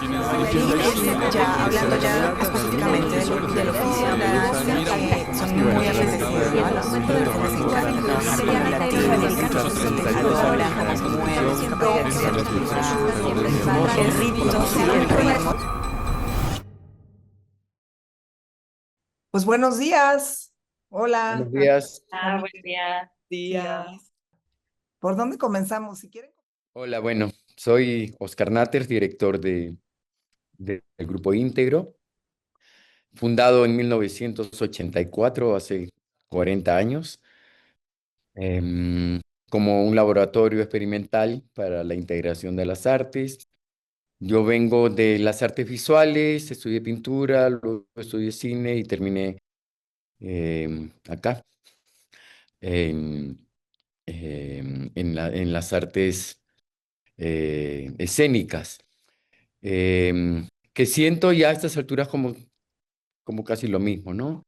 Ya hablando ya específicamente del oficio de la danza, que son muy apetecidos, ¿no? A los jóvenes les encanta trabajar con el latinoamericano, hablan cómo se mueven, su capacidad de estructura, el ritmo, sí, el ritmo. Pues buenos días. Buenos Hola. días. Buen día. Días. ¿Por dónde comenzamos? Si quieren. Hola, bueno, soy Oscar Natter, director del Grupo Íntegro, fundado en 1984, hace 40 años, em, como un laboratorio experimental para la integración de las artes. Yo vengo de las artes visuales, estudié pintura, luego estudié cine y terminé acá, en, en las artes escénicas. Que siento ya a estas alturas como casi lo mismo, ¿no?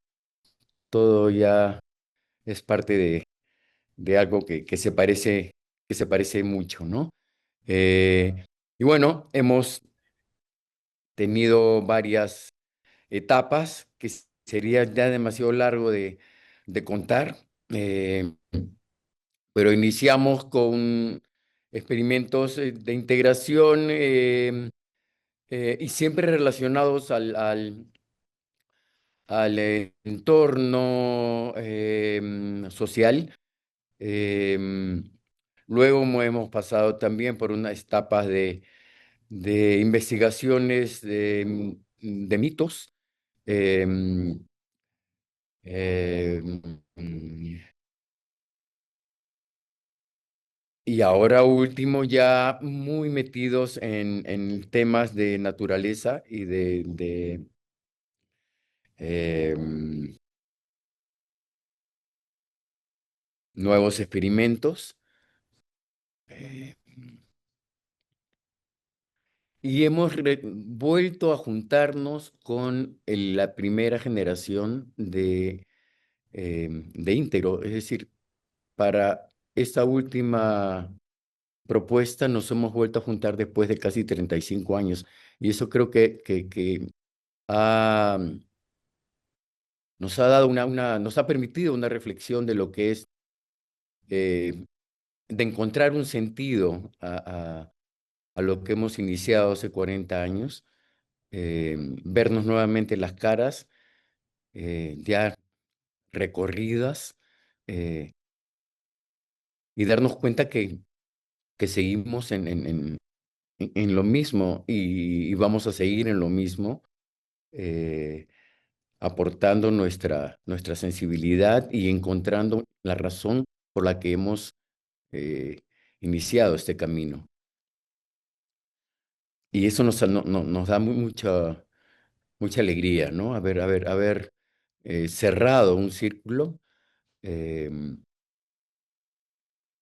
Todo ya es parte de algo que se parece mucho, ¿no? Y bueno, hemos tenido varias etapas que sería ya demasiado largo de contar, pero iniciamos con experimentos de integración y siempre relacionados al entorno social. Em, Luego hemos pasado también por unas etapas de investigaciones de mitos. em, em, y ahora último ya muy metidos en temas de naturaleza y de em, nuevos experimentos. eh, Y hemos vuelto a juntarnos con la primera generación de íntegro. Es decir, para esta última propuesta nos hemos vuelto a juntar después de casi 35 años. Y eso creo que ha- nos ha dado nos ha permitido una reflexión de lo que es, eh, de encontrar un sentido a lo que hemos iniciado hace 40 años, vernos nuevamente las caras ya recorridas, eh, y darnos cuenta que seguimos en lo mismo y vamos a seguir en lo mismo, eh, aportando nuestra sensibilidad y encontrando la razón por la que hemos eh, iniciado este camino. Y eso nos da mucha alegría, ¿no? Haber cerrado un círculo, em,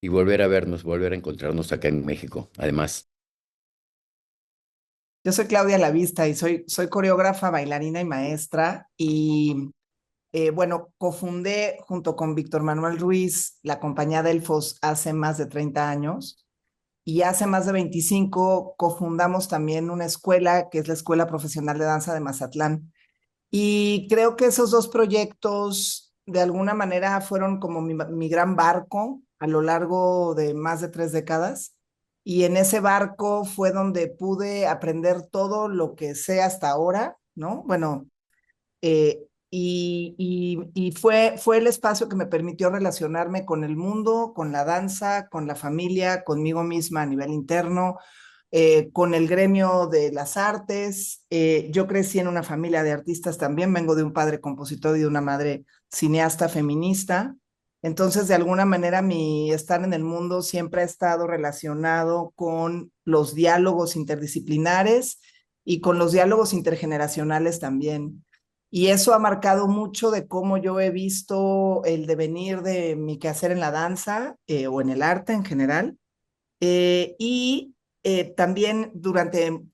y volver a vernos, volver a encontrarnos acá en México, además. Yo soy Claudia Lavista y soy coreógrafa, bailarina y maestra. Y bueno, cofundé junto con Víctor Manuel Ruiz la compañía Delfos hace más de 30 años. Y hace más de 25 cofundamos también una escuela que es la Escuela Profesional de Danza de Mazatlán. Y creo que esos dos proyectos de alguna manera fueron como mi gran barco a lo largo de más de 3 décadas. Y en ese barco fue donde pude aprender todo lo que sé hasta ahora, ¿no? Bueno, y fue el espacio que me permitió relacionarme con el mundo, con la danza, con la familia, conmigo misma a nivel interno, con el gremio de las artes. Yo crecí en una familia de artistas también, vengo de un padre compositor y de una madre cineasta feminista. Entonces, de alguna manera, mi estar en el mundo siempre ha estado relacionado con los diálogos interdisciplinares y con los diálogos intergeneracionales también. Y eso ha marcado mucho de cómo yo he visto el devenir de mi quehacer en la danza, o en el arte en general. Y también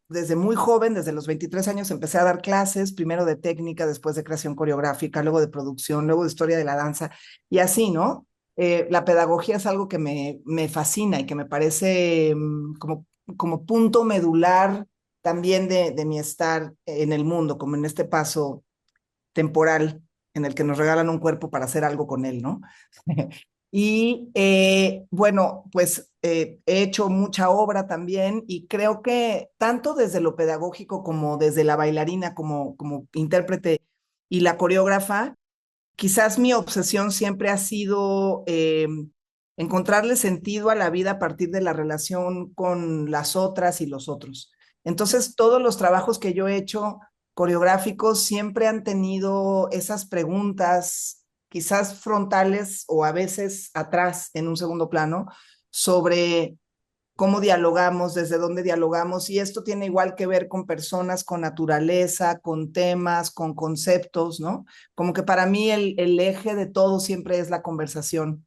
desde muy joven, desde los 23 años, empecé a dar clases, primero de técnica, después de creación coreográfica, luego de producción, luego de historia de la danza, y así, ¿no? La pedagogía es algo que me fascina y que me parece como punto medular también de mi estar en el mundo, como en este paso temporal en el que nos regalan un cuerpo para hacer algo con él, ¿no? Y bueno, pues he hecho mucha obra también y creo que tanto desde lo pedagógico como desde la bailarina, como intérprete y la coreógrafa, quizás mi obsesión siempre ha sido encontrarle sentido a la vida a partir de la relación con las otras y los otros. Entonces, todos los trabajos que yo he hecho coreográficos siempre han tenido esas preguntas, quizás frontales o a veces atrás en un segundo plano, sobre cómo dialogamos, desde dónde dialogamos, y esto tiene igual que ver con personas, con naturaleza, con temas, con conceptos, ¿no? Como que para mí el eje de todo siempre es la conversación.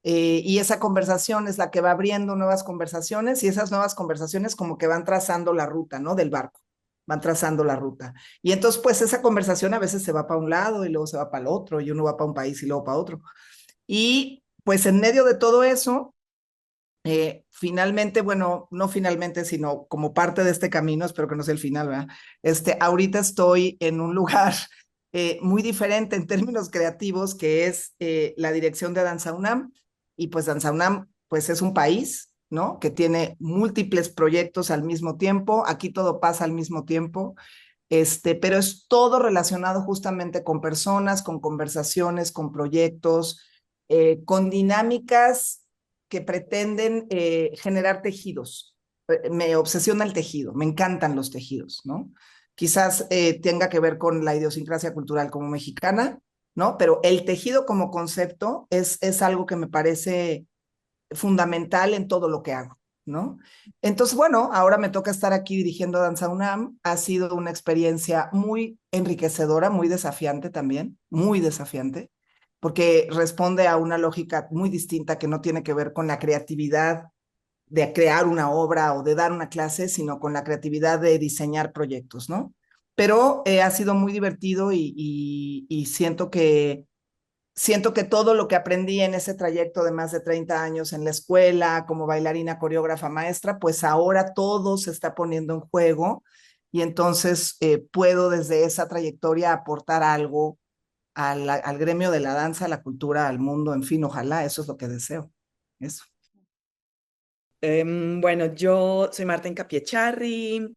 Y esa conversación es la que va abriendo nuevas conversaciones y esas nuevas conversaciones como que van trazando la ruta, ¿no? Del barco, van trazando la ruta. Y entonces, pues esa conversación a veces se va para un lado y luego se va para el otro y uno va para un país y luego para otro. Y pues en medio de todo eso, finalmente, bueno, no finalmente, sino como parte de este camino, espero que no sea el final, ¿verdad? Ahorita estoy en un lugar muy diferente en términos creativos, que es la dirección de Danza UNAM, y pues Danza UNAM, pues es un país, ¿no? Que tiene múltiples proyectos al mismo tiempo, aquí todo pasa al mismo tiempo, pero es todo relacionado justamente con personas, con conversaciones, con proyectos, con dinámicas que pretenden generar tejidos. Me obsesiona el tejido, me encantan los tejidos, ¿no? Quizás tenga que ver con la idiosincrasia cultural como mexicana, ¿no? Pero el tejido como concepto es algo que me parece fundamental en todo lo que hago, ¿no? Entonces, bueno, ahora me toca estar aquí dirigiendo Danza UNAM. Ha sido una experiencia muy enriquecedora, muy desafiante también, muy desafiante, porque responde a una lógica muy distinta que no tiene que ver con la creatividad de crear una obra o de dar una clase, sino con la creatividad de diseñar proyectos, ¿no? Pero ha sido muy divertido y siento que todo lo que aprendí en ese trayecto de más de 30 años en la escuela, como bailarina, coreógrafa, maestra, pues ahora todo se está poniendo en juego y entonces puedo desde esa trayectoria aportar algo al gremio de la danza, a la cultura, al mundo, en fin, ojalá, eso es lo que deseo. Eso. Bueno, yo soy Marta Incapiecharri,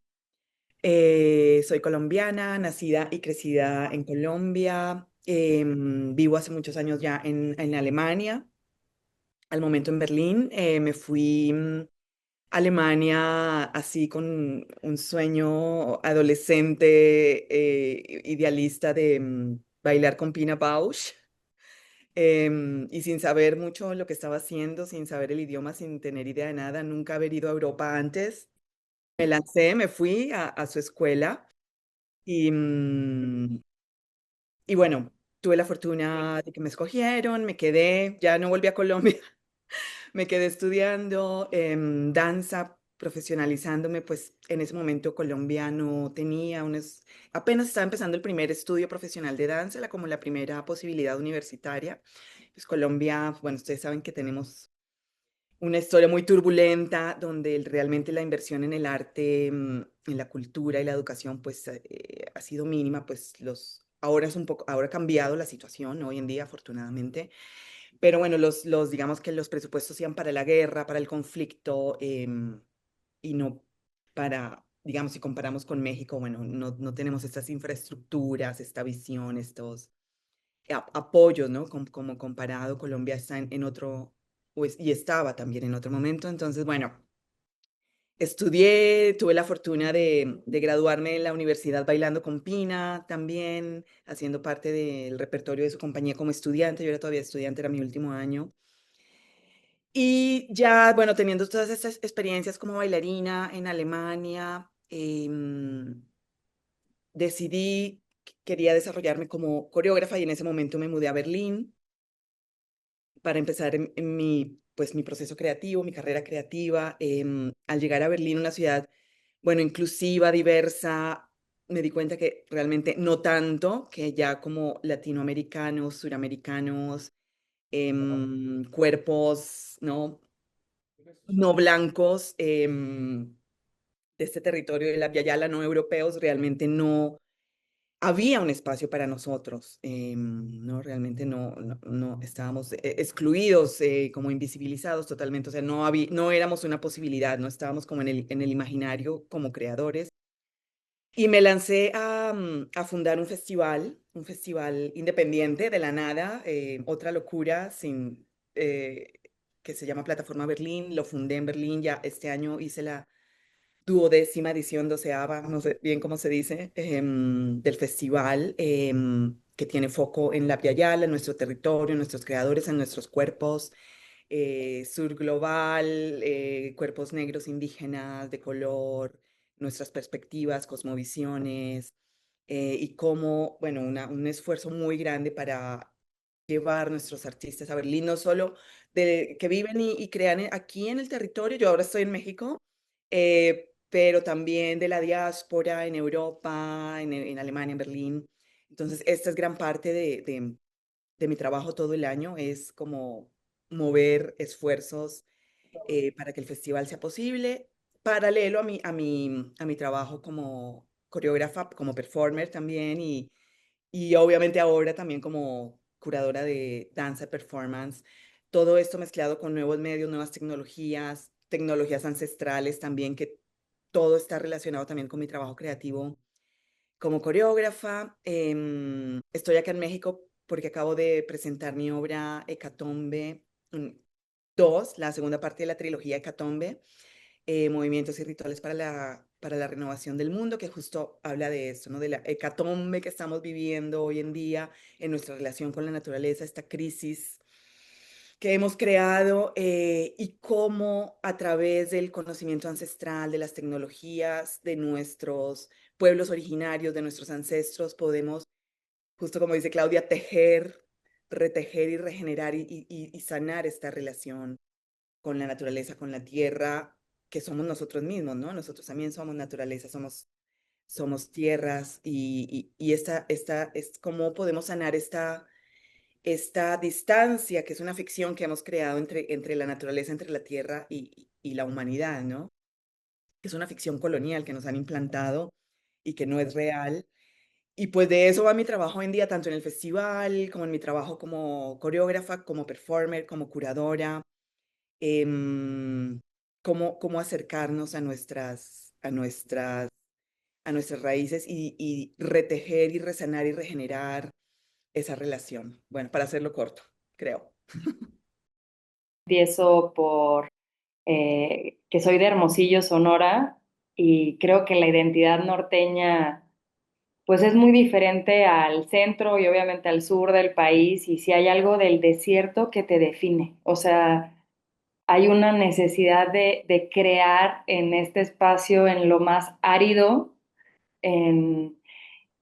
soy colombiana, nacida y crecida en Colombia. Vivo hace muchos años ya en Alemania. Al momento en Berlín, me fui a Alemania así con un sueño adolescente, idealista de bailar con Pina Bausch. Y sin saber mucho lo que estaba haciendo, sin saber el idioma, sin tener idea de nada, nunca haber ido a Europa antes, me lancé, me fui a su escuela y, y bueno, tuve la fortuna de que me escogieron, me quedé, ya no volví a Colombia, me quedé estudiando danza, profesionalizándome, pues en ese momento Colombia no tenía unos, apenas estaba empezando el primer estudio profesional de danza, era como la primera posibilidad universitaria. Pues Colombia, bueno, ustedes saben que tenemos una historia muy turbulenta donde realmente la inversión en el arte, en la cultura y la educación, pues ha sido mínima, pues ahora es un poco, ahora ha cambiado la situación, ¿no? Hoy en día, afortunadamente, pero bueno, digamos que los presupuestos iban para la guerra, para el conflicto, y no para, digamos, si comparamos con México, bueno, no tenemos estas infraestructuras, esta visión, estos apoyos, ¿no? Como comparado, Colombia está en otro, pues, y estaba también en otro momento. Entonces, bueno, estudié, tuve la fortuna de graduarme en la universidad bailando con Pina también, haciendo parte del repertorio de su compañía como estudiante. Yo era todavía estudiante, era mi último año. Y ya, bueno, teniendo todas estas experiencias como bailarina en Alemania, decidí que quería desarrollarme como coreógrafa y en ese momento me mudé a Berlín para empezar en pues, mi proceso creativo, mi carrera creativa. Al llegar a Berlín, una ciudad, bueno, inclusiva, diversa, me di cuenta que realmente no tanto, que ya como latinoamericanos, suramericanos, cuerpos, ¿no? No blancos, este territorio de la Via Yala, no europeos, realmente no había un espacio para nosotros, no, realmente no estábamos excluidos, como invisibilizados totalmente, o sea, no éramos una posibilidad, no estábamos como en el imaginario como creadores. Y me lancé a fundar un festival independiente de la nada, otra locura, eh, que se llama Plataforma Berlín. Lo fundé en Berlín, ya este año hice la 12ª edición, 12ª, no sé bien cómo se dice, del festival, que tiene foco en la Via Yala, en nuestro territorio, en nuestros creadores, en nuestros cuerpos, sur global, cuerpos negros, indígenas, de color, nuestras perspectivas, cosmovisiones, y cómo, bueno, un esfuerzo muy grande para llevar nuestros artistas a Berlín, no solo que viven y crean aquí en el territorio, yo ahora estoy en México, pero también de la diáspora en Europa, en Alemania, en Berlín. Entonces, esta es gran parte de mi trabajo todo el año, es como mover esfuerzos, para que el festival sea posible, paralelo a mi trabajo como coreógrafa, como performer también, y obviamente ahora también como curadora de danza, performance, todo esto mezclado con nuevos medios, nuevas tecnologías, tecnologías ancestrales también, que todo está relacionado también con mi trabajo creativo como coreógrafa. Estoy acá en México porque acabo de presentar mi obra Hecatombe 2, la segunda parte de la trilogía Hecatombe, movimientos y rituales para la renovación del mundo, que justo habla de esto, ¿no? De la hecatombe que estamos viviendo hoy en día en nuestra relación con la naturaleza, esta crisis que hemos creado, y cómo a través del conocimiento ancestral, de las tecnologías, de nuestros pueblos originarios, de nuestros ancestros, podemos, justo como dice Claudia, tejer, retejer y regenerar y sanar esta relación con la naturaleza, con la tierra, que somos nosotros mismos, ¿no? Nosotros también somos naturaleza, somos tierras, y esta es cómo podemos sanar esta distancia, que es una ficción que hemos creado entre la naturaleza, entre la tierra y la humanidad, ¿no? Que es una ficción colonial que nos han implantado y que no es real. Y pues de eso va mi trabajo hoy en día, tanto en el festival, como en mi trabajo como coreógrafa, como performer, como curadora, em, cómo acercarnos a nuestras raíces y retejer y resanar y regenerar esa relación. Bueno, para hacerlo corto, creo. Empiezo por que soy de Hermosillo, Sonora, y creo que la identidad norteña pues es muy diferente al centro y obviamente al sur del país, y si hay algo del desierto que te define, o sea, hay una necesidad de crear en este espacio, en lo más árido, en,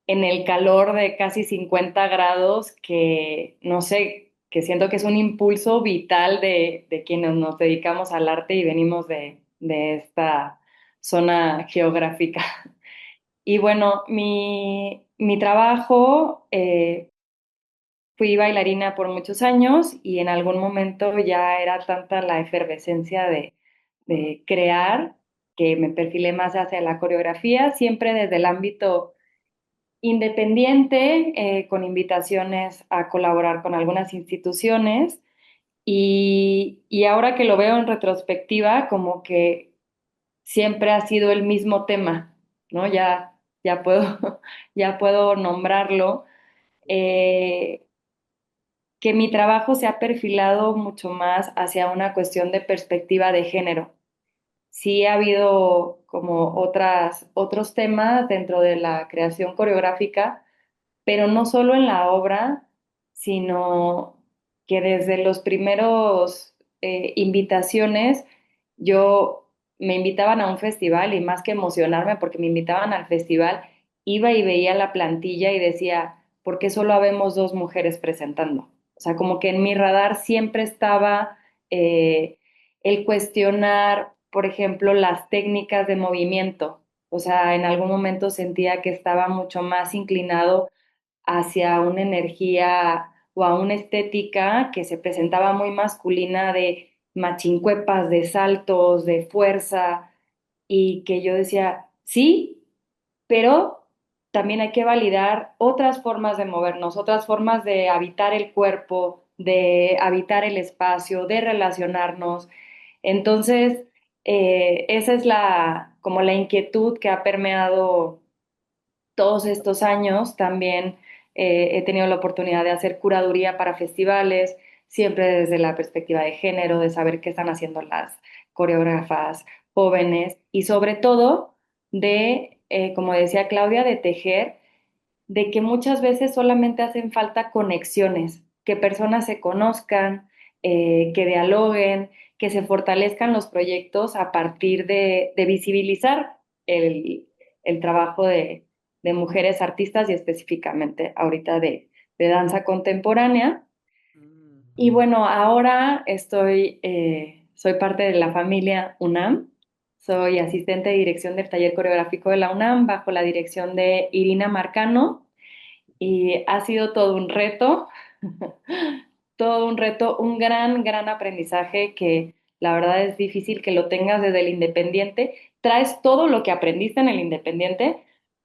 en el calor de casi 50 grados, que no sé, que siento que es un impulso vital de quienes nos dedicamos al arte y venimos de esta zona geográfica. Y bueno, mi trabajo, fui bailarina por muchos años y en algún momento ya era tanta la efervescencia de crear que me perfilé más hacia la coreografía, siempre desde el ámbito independiente, con invitaciones a colaborar con algunas instituciones. Y ahora que lo veo en retrospectiva, como que siempre ha sido el mismo tema, ¿no? Ya puedo, ya puedo nombrarlo. eh, que mi trabajo se ha perfilado mucho más hacia una cuestión de perspectiva de género. Sí ha habido como otros temas dentro de la creación coreográfica, pero no solo en la obra, sino que desde los primeros invitaciones, yo me invitaban a un festival y más que emocionarme porque me invitaban al festival, iba y veía la plantilla y decía, ¿por qué solo habemos dos mujeres presentando? O sea, como que en mi radar siempre estaba el cuestionar, por ejemplo, las técnicas de movimiento. O sea, en algún momento sentía que estaba mucho más inclinado hacia una energía o a una estética que se presentaba muy masculina, de machincuepas, de saltos, de fuerza, y que yo decía, sí, pero también hay que validar otras formas de movernos, otras formas de habitar el cuerpo, de habitar el espacio, de relacionarnos. Entonces, esa es como la inquietud que ha permeado todos estos años. También he tenido la oportunidad de hacer curaduría para festivales, siempre desde la perspectiva de género, de saber qué están haciendo las coreógrafas jóvenes y sobre todo de, como decía Claudia, de tejer, de que muchas veces solamente hacen falta conexiones, que personas se conozcan, que dialoguen, que se fortalezcan los proyectos a partir de visibilizar el trabajo de mujeres artistas y específicamente ahorita de danza contemporánea. Y bueno, ahora soy parte de la familia UNAM. Soy asistente de dirección del taller coreográfico de la UNAM bajo la dirección de Irina Marcano y ha sido todo un reto, todo un reto, un gran, gran aprendizaje que la verdad es difícil que lo tengas desde el independiente. Traes todo lo que aprendiste en el independiente,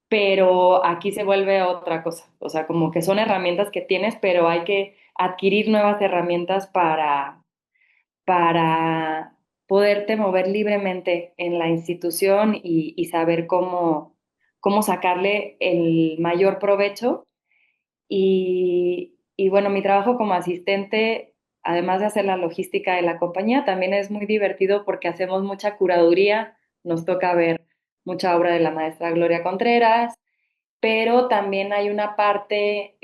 pero aquí se vuelve otra cosa. O sea, como que son herramientas que tienes, pero hay que adquirir nuevas herramientas para poderte mover libremente en la institución y saber cómo sacarle el mayor provecho y bueno, mi trabajo como asistente, además de hacer la logística de la compañía, también es muy divertido porque hacemos mucha curaduría, nos toca ver mucha obra de la maestra Gloria Contreras, pero también hay una parte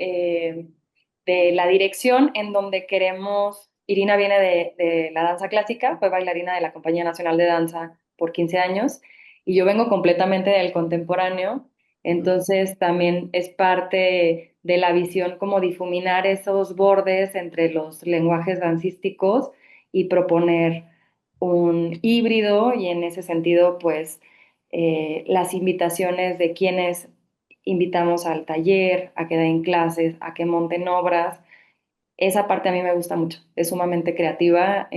de la dirección en donde queremos, Irina viene de la danza clásica, fue bailarina de la Compañía Nacional de Danza por 15 años, y yo vengo completamente del contemporáneo, entonces también es parte de la visión como difuminar esos bordes entre los lenguajes dancísticos y proponer un híbrido y en ese sentido pues las invitaciones de quienes invitamos al taller, a que den clases, a que monten obras. Esa parte a mí me gusta mucho, es sumamente creativa,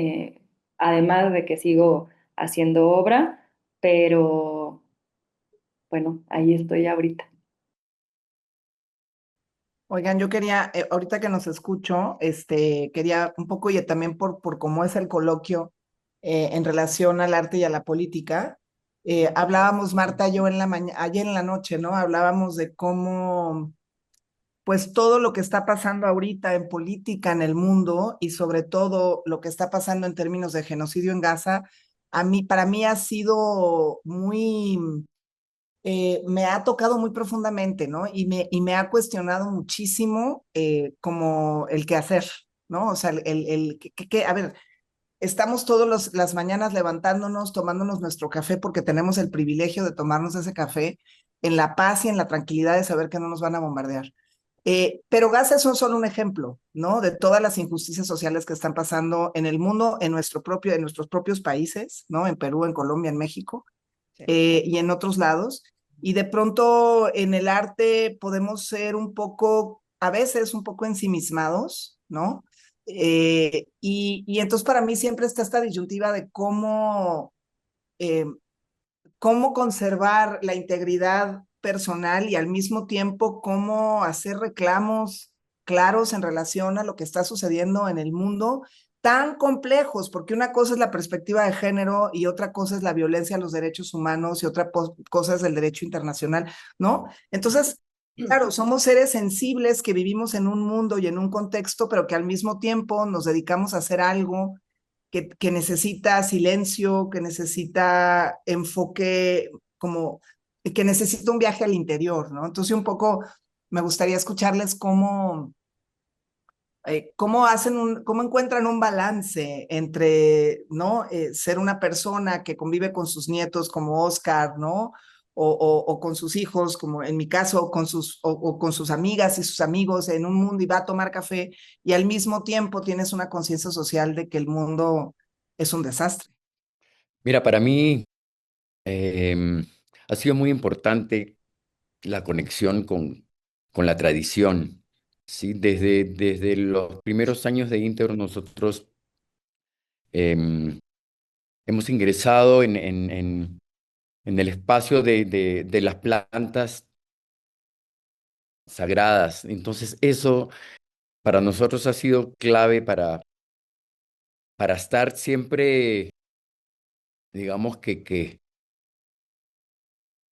además de que sigo haciendo obra, pero bueno, ahí estoy ahorita. Oigan, yo quería, ahorita que nos escucho, quería un poco y también por cómo es el coloquio en relación al arte y a la política. Hablábamos, Marta, yo en la mañana, ayer en la noche, ¿no? Hablábamos de cómo, pues todo lo que está pasando ahorita en política en el mundo y sobre todo lo que está pasando en términos de genocidio en Gaza, para mí ha sido muy me ha tocado muy profundamente, ¿no? Y me ha cuestionado muchísimo como el qué hacer, ¿no? O sea, a ver, estamos todas las mañanas levantándonos, tomándonos nuestro café porque tenemos el privilegio de tomarnos ese café en la paz y en la tranquilidad de saber que no nos van a bombardear. Pero Gaza es solo un ejemplo, ¿no? De todas las injusticias sociales que están pasando en el mundo, en nuestros propios países, ¿no? En Perú, en Colombia, en México y en otros lados. Y de pronto en el arte podemos ser un poco, a veces un poco ensimismados, ¿no? Y entonces para mí siempre está esta disyuntiva de eh, cómo conservar la integridad personal y al mismo tiempo cómo hacer reclamos claros en relación a lo que está sucediendo en el mundo, tan complejos, porque una cosa es la perspectiva de género y otra cosa es la violencia a los derechos humanos y otra cosa es el derecho internacional, ¿no? Entonces, claro, somos seres sensibles que vivimos en un mundo y en un contexto, pero que al mismo tiempo nos dedicamos a hacer algo que necesita silencio, que necesita enfoque, como que necesita un viaje al interior, ¿no? Entonces un poco me gustaría escucharles cómo encuentran un balance entre, ¿no? Ser una persona que convive con sus nietos como Oscar, ¿no? O con sus hijos, como en mi caso, o con sus amigas y sus amigos en un mundo y va a tomar café y al mismo tiempo tienes una conciencia social de que el mundo es un desastre. Mira, para mí em, ha sido muy importante la conexión con la tradición, ¿sí? Desde los primeros años de Inter nosotros em, hemos ingresado en el espacio de las plantas sagradas. Entonces, eso para nosotros ha sido clave para estar siempre, digamos que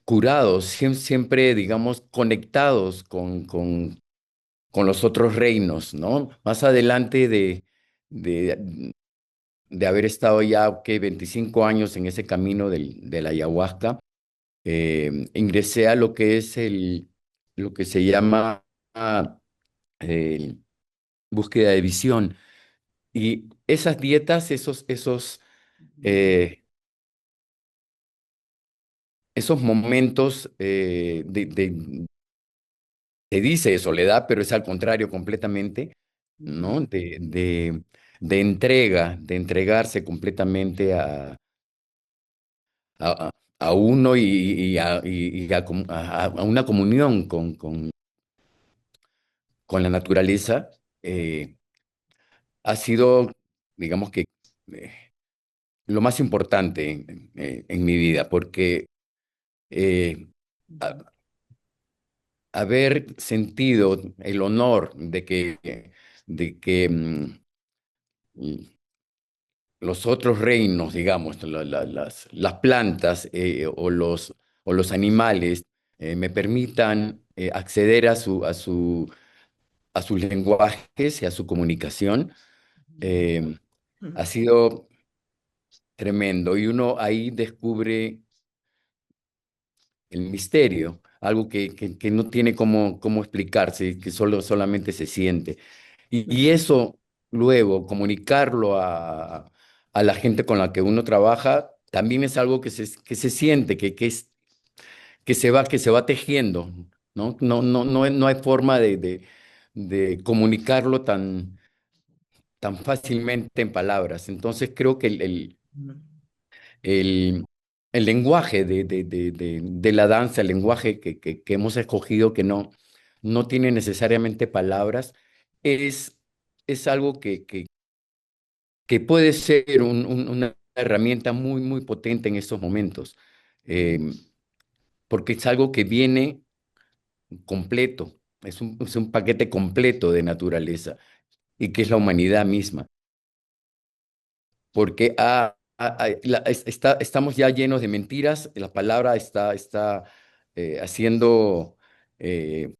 curados, siempre, digamos, conectados con los otros reinos, ¿no? Más adelante de, de haber estado ya, ¿qué? 25 años en ese camino de la ayahuasca, ingresé a lo que es lo que se llama el búsqueda de visión. Y esas dietas, esos momentos te dice de soledad, pero es al contrario completamente, ¿no? De entrega, de entregarse completamente a uno y a una comunión con la naturaleza, ha sido, digamos que, eh, lo más importante en mi vida, porque eh, a- haber sentido el honor de que los otros reinos, digamos, las plantas o los animales me permitan acceder a sus lenguajes y a su comunicación, eh, ha sido tremendo. Y uno ahí descubre el misterio, algo que no tiene cómo explicarse, que solamente se siente. Y eso luego, comunicarlo a la gente con la que uno trabaja, también es algo que se siente, que se va tejiendo, ¿no? No hay forma de comunicarlo tan fácilmente en palabras. Entonces creo que el, el lenguaje de la danza, el lenguaje que hemos escogido, que no tiene necesariamente palabras, es, es algo que puede ser una herramienta muy, muy potente en estos momentos, eh, porque es algo que viene completo, es un paquete completo de naturaleza y que es la humanidad misma, porque estamos ya llenos de mentiras, la palabra está haciendo eh,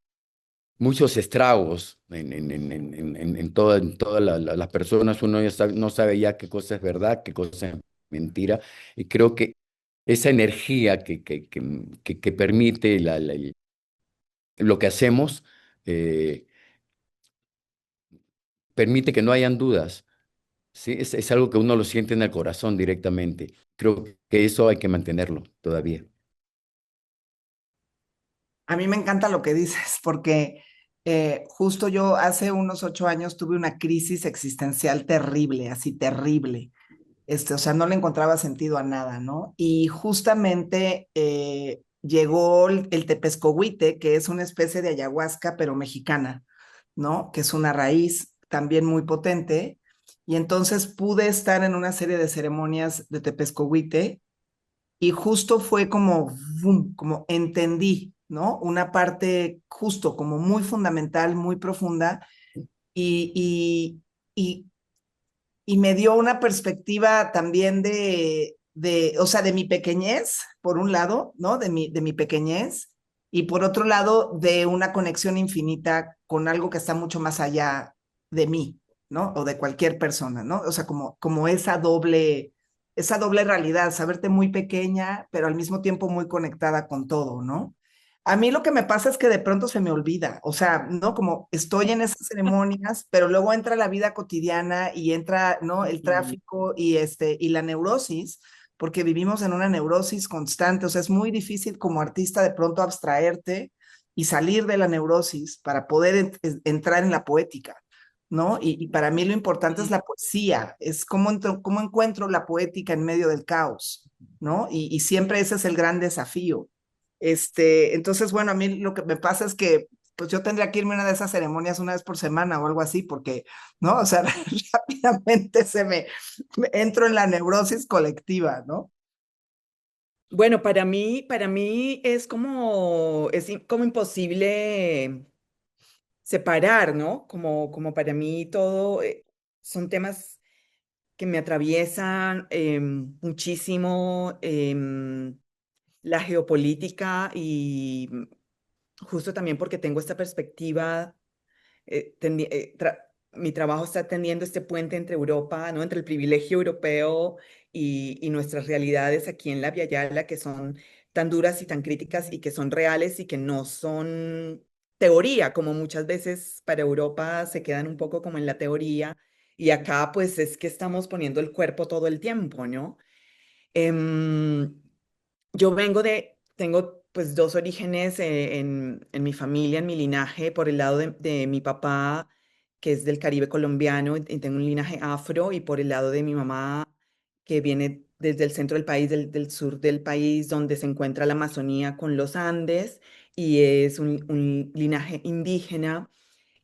muchos estragos en todas las personas. Uno ya no sabe ya qué cosa es verdad, qué cosa es mentira, y creo que esa energía que permite lo que hacemos, eh, permite que no hayan dudas. Sí, es algo que uno lo siente en el corazón directamente. Creo que eso hay que mantenerlo todavía. A mí me encanta lo que dices, porque justo yo hace unos 8 años tuve una crisis existencial terrible, así terrible. O sea, no le encontraba sentido a nada, ¿no? Y justamente llegó el tepescohuite, que es una especie de ayahuasca, pero mexicana, ¿no? Que es una raíz también muy potente. Y entonces pude estar en una serie de ceremonias de tepescohuite y justo fue como, ¡vum! Como entendí, ¿no? Una parte justo como muy fundamental, muy profunda y, y, y, y me dio una perspectiva también o sea, de mi pequeñez, por un lado, ¿no? De mi pequeñez, y por otro lado, de una conexión infinita con algo que está mucho más allá de mí, ¿no? O de cualquier persona, ¿no? O sea, como esa doble realidad, saberte muy pequeña, pero al mismo tiempo muy conectada con todo, ¿no? A mí lo que me pasa es que de pronto se me olvida, o sea, ¿no? Como estoy en esas ceremonias, pero luego entra la vida cotidiana y entra, ¿no? El tráfico y la neurosis, porque vivimos en una neurosis constante, o sea, es muy difícil como artista de pronto abstraerte y salir de la neurosis para poder entrar en la poética, ¿no? Y para mí lo importante es la poesía, es cómo encuentro la poética en medio del caos, ¿no? Y siempre ese es el gran desafío. Entonces, bueno, a mí lo que me pasa es que pues yo tendría que irme a una de esas ceremonias una vez por semana o algo así, porque, ¿no? O sea, rápidamente entro en la neurosis colectiva, ¿no? Bueno, para mí es como imposible separar, ¿no? Como para mí todo son temas que me atraviesan muchísimo la geopolítica y justo también porque tengo esta perspectiva, mi trabajo está tendiendo este puente entre Europa, ¿no? Entre el privilegio europeo y nuestras realidades aquí en la Via Yala, que son tan duras y tan críticas y que son reales y que no son teoría, como muchas veces para Europa se quedan un poco como en la teoría. Y acá pues es que estamos poniendo el cuerpo todo el tiempo, ¿no? Em, yo tengo pues dos orígenes en mi familia, en mi linaje, por el lado de mi papá, que es del Caribe colombiano, y tengo un linaje afro, y por el lado de mi mamá, que viene desde el centro del país, del sur del país, donde se encuentra la Amazonía con los Andes, y es un linaje indígena,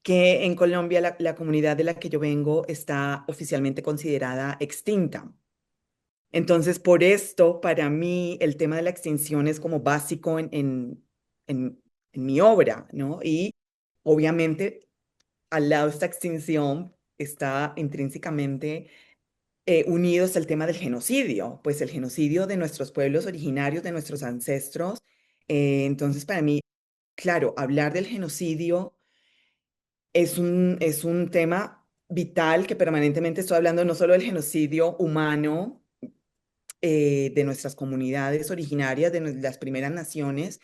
que en Colombia la comunidad de la que yo vengo está oficialmente considerada extinta. Entonces, por esto, para mí, el tema de la extinción es como básico en, en mi obra, ¿no? Y obviamente, al lado de esta extinción está intrínsecamente unido está el tema del genocidio, pues el genocidio de nuestros pueblos originarios, de nuestros ancestros. Entonces, para mí, claro, hablar del genocidio es un tema vital que permanentemente estoy hablando no solo del genocidio humano, de nuestras comunidades originarias, de las primeras naciones,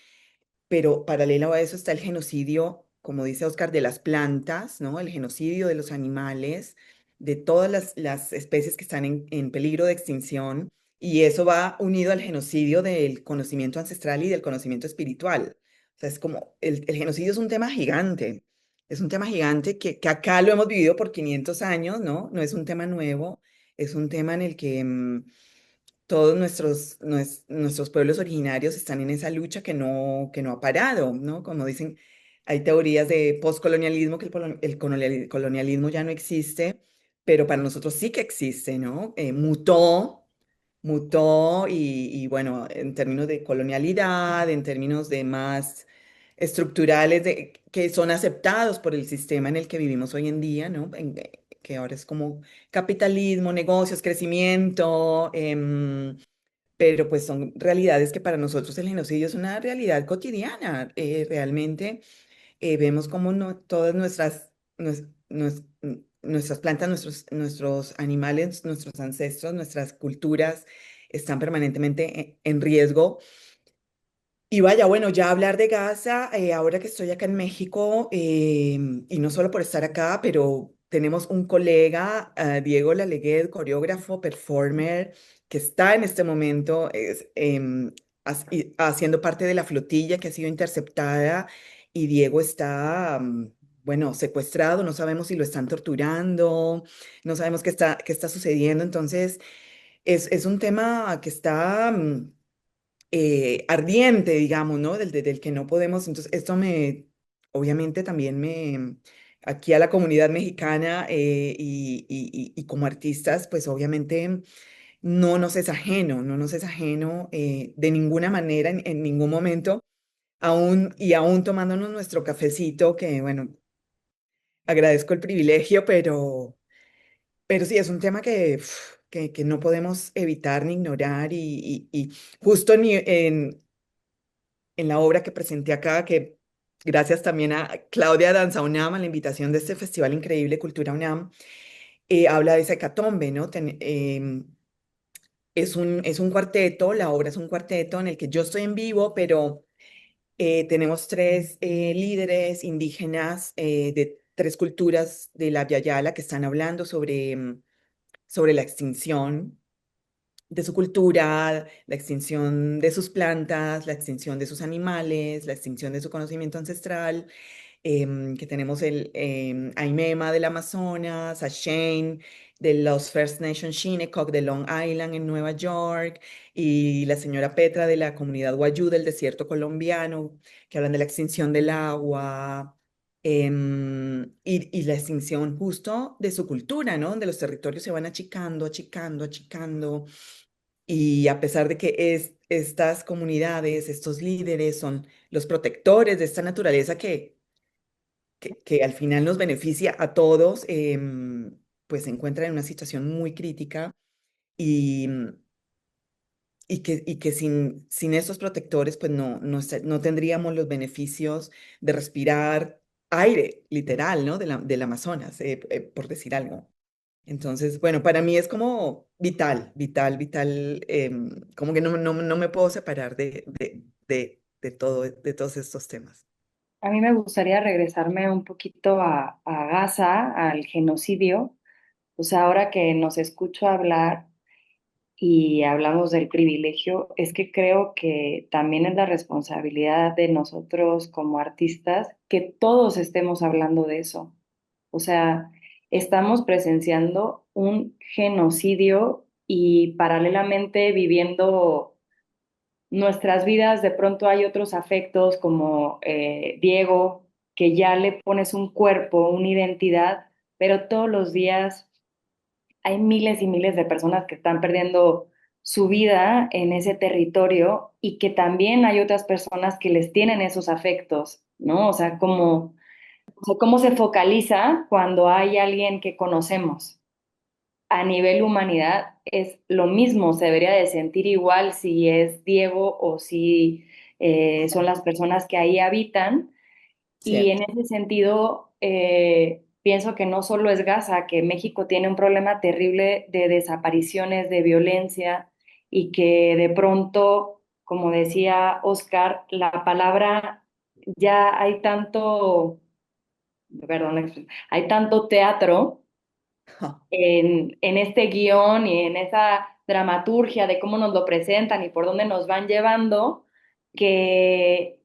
pero paralelo a eso está el genocidio, como dice Oscar, de las plantas, ¿no? El genocidio de los animales, de todas las especies que están en peligro de extinción, y eso va unido al genocidio del conocimiento ancestral y del conocimiento espiritual. O sea, es como, el genocidio es un tema gigante que acá lo hemos vivido por 500 años, ¿no? No es un tema nuevo, es un tema en el que todos nuestros pueblos originarios están en esa lucha que no ha parado, ¿no? Como dicen, hay teorías de postcolonialismo, que el colonialismo ya no existe, pero para nosotros sí que existe, ¿no? Mutó y bueno, en términos de colonialidad, en términos de más estructurales que son aceptados por el sistema en el que vivimos hoy en día, ¿no? Que ahora es como capitalismo, negocios, crecimiento, pero pues son realidades que para nosotros el genocidio es una realidad cotidiana. Realmente vemos cómo no, todas nuestras plantas, nuestros animales, nuestros ancestros, nuestras culturas están permanentemente en riesgo. Y vaya, bueno, ya hablar de Gaza, ahora que estoy acá en México, y no solo por estar acá, pero tenemos un colega, Diego Laleguet, coreógrafo, performer, que está en este momento haciendo parte de la flotilla que ha sido interceptada, y Diego está, bueno, secuestrado, no sabemos si lo están torturando, no sabemos qué está sucediendo, entonces es un tema que está ardiente, digamos, ¿no? Del que no podemos. Entonces, obviamente también aquí a la comunidad mexicana y como artistas, pues obviamente no nos es ajeno de ninguna manera, en ningún momento, aún tomándonos nuestro cafecito, que bueno, agradezco el privilegio, pero sí, es un tema que no podemos evitar ni ignorar y justo en la obra que presenté acá, que gracias también a Claudia Danza UNAM, a la invitación de este Festival Increíble Cultura UNAM, habla de esa hecatombe, ¿no? Es un cuarteto, la obra es un cuarteto en el que yo estoy en vivo, pero tenemos tres líderes indígenas de tres culturas de la Via Yala que están hablando sobre la extinción de su cultura, la extinción de sus plantas, la extinción de sus animales, la extinción de su conocimiento ancestral, que tenemos el Aimema del Amazonas, a Shane de los First Nation Shinnecock de Long Island en Nueva York, y la señora Petra de la comunidad Wayuu del desierto colombiano, que hablan de la extinción del agua. Y la extinción justo de su cultura, ¿no? Donde los territorios se van achicando, achicando, achicando, y a pesar de que estas comunidades, estos líderes son los protectores de esta naturaleza que al final nos beneficia a todos, pues se encuentran en una situación muy crítica y, y que sin estos protectores, pues no tendríamos los beneficios de respirar aire, literal, ¿no? Del Amazonas, por decir algo. Entonces, bueno, para mí es como vital, vital, vital, como que no me puedo separar de todo, de todos estos temas. A mí me gustaría regresarme un poquito a Gaza, al genocidio. O sea, ahora que nos escucho hablar y hablamos del privilegio, es que creo que también es la responsabilidad de nosotros como artistas que todos estemos hablando de eso. O sea, estamos presenciando un genocidio y paralelamente viviendo nuestras vidas. De pronto hay otros afectos como Diego, que ya le pones un cuerpo, una identidad, pero todos los días hay miles y miles de personas que están perdiendo su vida en ese territorio y que también hay otras personas que les tienen esos afectos, ¿no? O sea, cómo se focaliza cuando hay alguien que conocemos. A nivel humanidad es lo mismo, se debería de sentir igual si es Diego o si son las personas que ahí habitan. Y en Cierto. ese sentido, pienso que no solo es Gaza, que México tiene un problema terrible de desapariciones, de violencia, y que de pronto, como decía Oscar, la palabra ya hay tanto, perdón, hay tanto teatro en este guión y en esa dramaturgia de cómo nos lo presentan y por dónde nos van llevando, que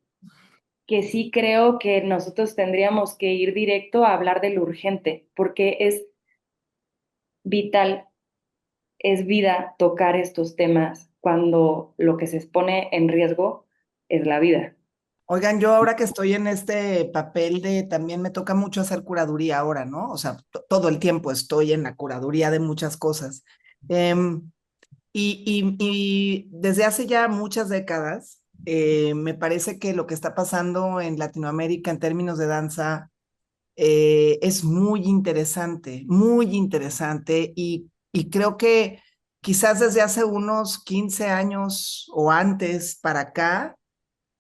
que sí creo que nosotros tendríamos que ir directo a hablar de lo urgente, porque es vital, es vida tocar estos temas cuando lo que se expone en riesgo es la vida. Oigan, yo ahora que estoy en este papel de, también me toca mucho hacer curaduría ahora, ¿no? O sea, todo el tiempo estoy en la curaduría de muchas cosas. Em, y desde hace ya muchas décadas, me parece que lo que está pasando en Latinoamérica en términos de danza es muy interesante y creo que quizás desde hace unos 15 años o antes para acá,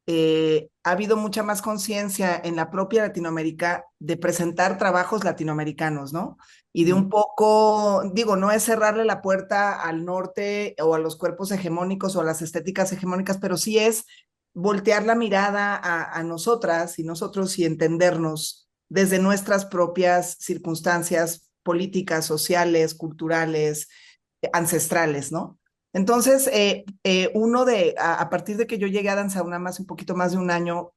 ha habido mucha más conciencia en la propia Latinoamérica de presentar trabajos latinoamericanos, ¿no? Y de un poco, digo, no es cerrarle la puerta al norte o a los cuerpos hegemónicos o a las estéticas hegemónicas, pero sí es voltear la mirada a nosotras y nosotros y entendernos desde nuestras propias circunstancias políticas, sociales, culturales, ancestrales, ¿no? Entonces, a partir de que yo llegué a Danza UNAM hace un poquito más de un año,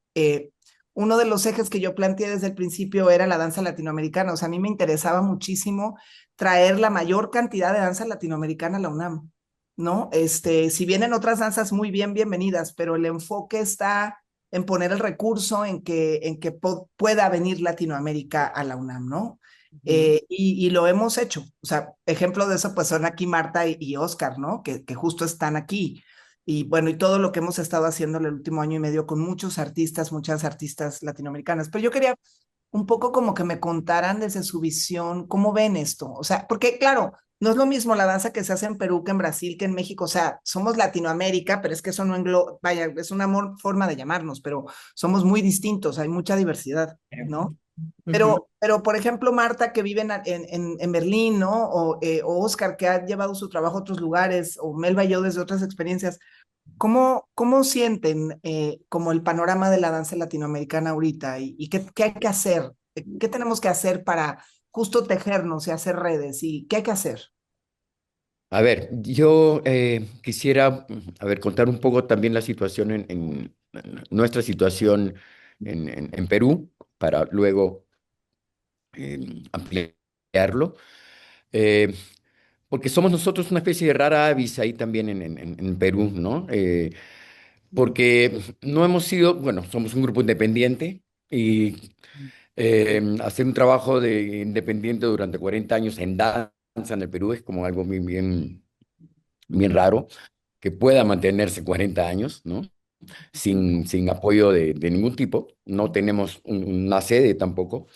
uno de los ejes que yo planteé desde el principio era la danza latinoamericana. O sea, a mí me interesaba muchísimo traer la mayor cantidad de danza latinoamericana a la UNAM, ¿no? Si vienen otras danzas muy bienvenidas, pero el enfoque está en poner el recurso en que pueda venir Latinoamérica a la UNAM, ¿no? Y lo hemos hecho. O sea, ejemplo de eso, pues son aquí Marta y Oscar, ¿no? Que justo están aquí. Y bueno, y todo lo que hemos estado haciendo en el último año y medio con muchos artistas, muchas artistas latinoamericanas. Pero yo quería un poco como que me contaran desde su visión cómo ven esto. O sea, porque claro, no es lo mismo la danza que se hace en Perú que en Brasil, que en México. O sea, somos Latinoamérica, pero es que eso no engloba, vaya, es una forma de llamarnos, pero somos muy distintos, hay mucha diversidad, ¿no? Ujú. Por ejemplo, Marta, que vive en Berlín, ¿no? O Oscar, que ha llevado su trabajo a otros lugares, o Melba y yo desde otras experiencias, ¿cómo sienten como el panorama de la danza latinoamericana ahorita? ¿Y qué hay que hacer? ¿Qué tenemos que hacer para justo tejernos y hacer redes? ¿Y qué hay que hacer? A ver, yo quisiera, a ver, contar un poco también la situación en nuestra situación en Perú, para luego ampliarlo. Eh, Porque somos nosotros una especie de rara avis ahí también en Perú, ¿no? Porque no hemos sido, bueno, somos un grupo independiente y hacer un trabajo de independiente durante 40 años en danza en el Perú es como algo bien raro. que pueda mantenerse 40 años, ¿no? Sin apoyo de ningún tipo. No tenemos una sede tampoco.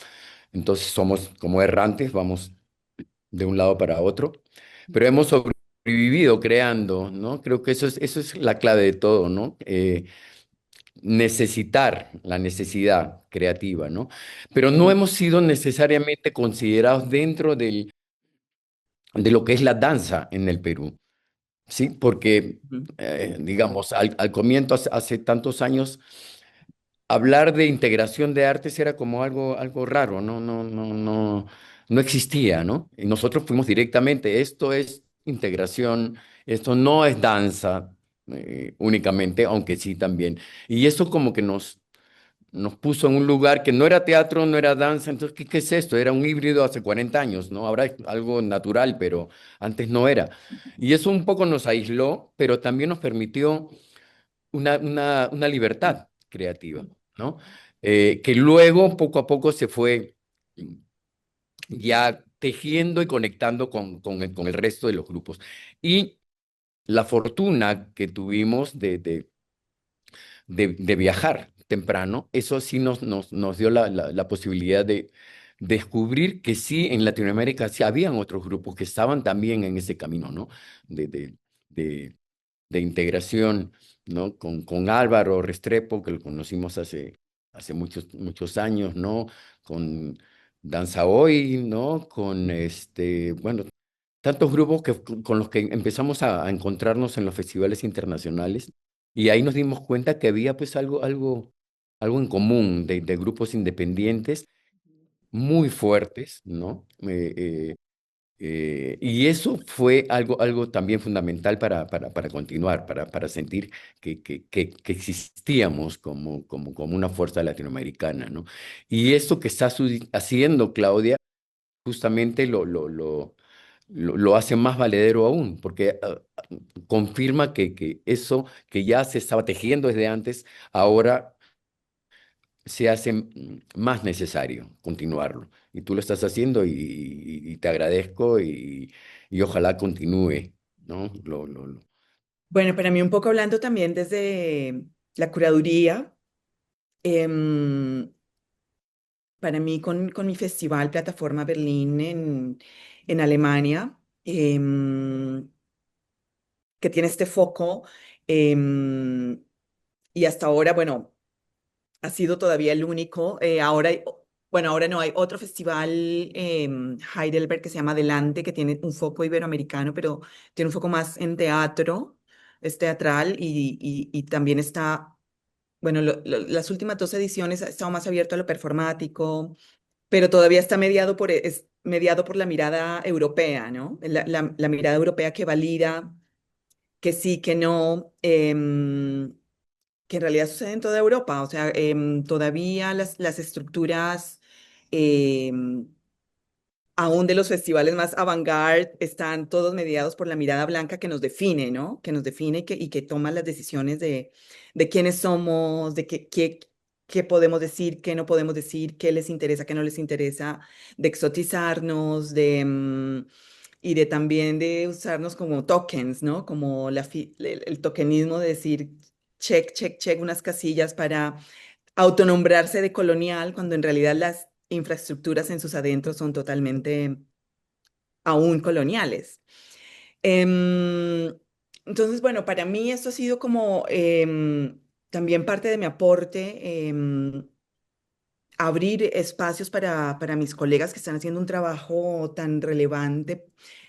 Entonces somos como errantes, vamos de un lado para otro. Pero hemos sobrevivido creando, ¿no? Creo que eso es la clave de todo, ¿no? Necesitar, la necesidad creativa, ¿no? Pero no hemos sido necesariamente considerados dentro de lo que es la danza en el Perú, ¿sí? Porque, digamos, al comienzo, hace tantos años, hablar de integración de artes era como algo raro, no existía, ¿no? Y nosotros fuimos directamente, esto es integración, esto no es danza únicamente, aunque sí también. Y eso como que nos puso en un lugar que no era teatro, no era danza, entonces, ¿qué es esto? Era un híbrido hace 40 años, ¿no? Ahora es algo natural, pero antes no era. Y eso un poco nos aisló, pero también nos permitió una libertad creativa, ¿no? Que luego, poco a poco, se fue ya tejiendo y conectando con el resto de los grupos. Y la fortuna que tuvimos de viajar temprano, eso sí nos dio la posibilidad de descubrir que sí, en Latinoamérica sí habían otros grupos que estaban también en ese camino, ¿no? De, de, de, de integración, ¿no? Con Álvaro Restrepo, que lo conocimos hace muchos años, ¿no? Con Danza Hoy, ¿no? Con bueno, tantos grupos con los que empezamos a encontrarnos en los festivales internacionales y ahí nos dimos cuenta que había pues algo en común de grupos independientes muy fuertes, ¿no? Y eso fue algo también fundamental para continuar, para sentir que existíamos como una fuerza latinoamericana, ¿no? Y esto que está haciendo Claudia justamente lo hace más valedero aún, porque confirma que eso que ya se estaba tejiendo desde antes, ahora se hace más necesario continuarlo. Y tú lo estás haciendo y te agradezco y ojalá continúe, ¿no? Bueno, para mí un poco hablando también desde la curaduría, em, para mí con mi festival Plataforma Berlín en Alemania, que tiene este foco, em, y hasta ahora, bueno, ha sido todavía el único. Bueno, ahora no, hay otro festival en Heidelberg que se llama Adelante, que tiene un foco iberoamericano, pero tiene un foco más en teatro, es teatral y también está, bueno, las últimas dos ediciones ha estado más abierto a lo performático, pero todavía está es mediado por la mirada europea, ¿no? La mirada europea que valida que sí, que no. Que en realidad sucede en toda Europa, o sea, todavía las estructuras, em, aún de los festivales más avant-garde, están todos mediados por la mirada blanca que nos define, ¿no? Que nos define y que toma las decisiones de quiénes somos, de qué podemos decir, qué no podemos decir, qué les interesa, qué no les interesa, de exotizarnos, y de también de usarnos como tokens, ¿no? Como el tokenismo de decir check, check, check, unas casillas para autonombrarse de colonial, cuando en realidad las infraestructuras en sus adentros son totalmente aún coloniales. Em, entonces, bueno, para mí esto ha sido como también parte de mi aporte, abrir espacios para mis colegas que están haciendo un trabajo tan relevante.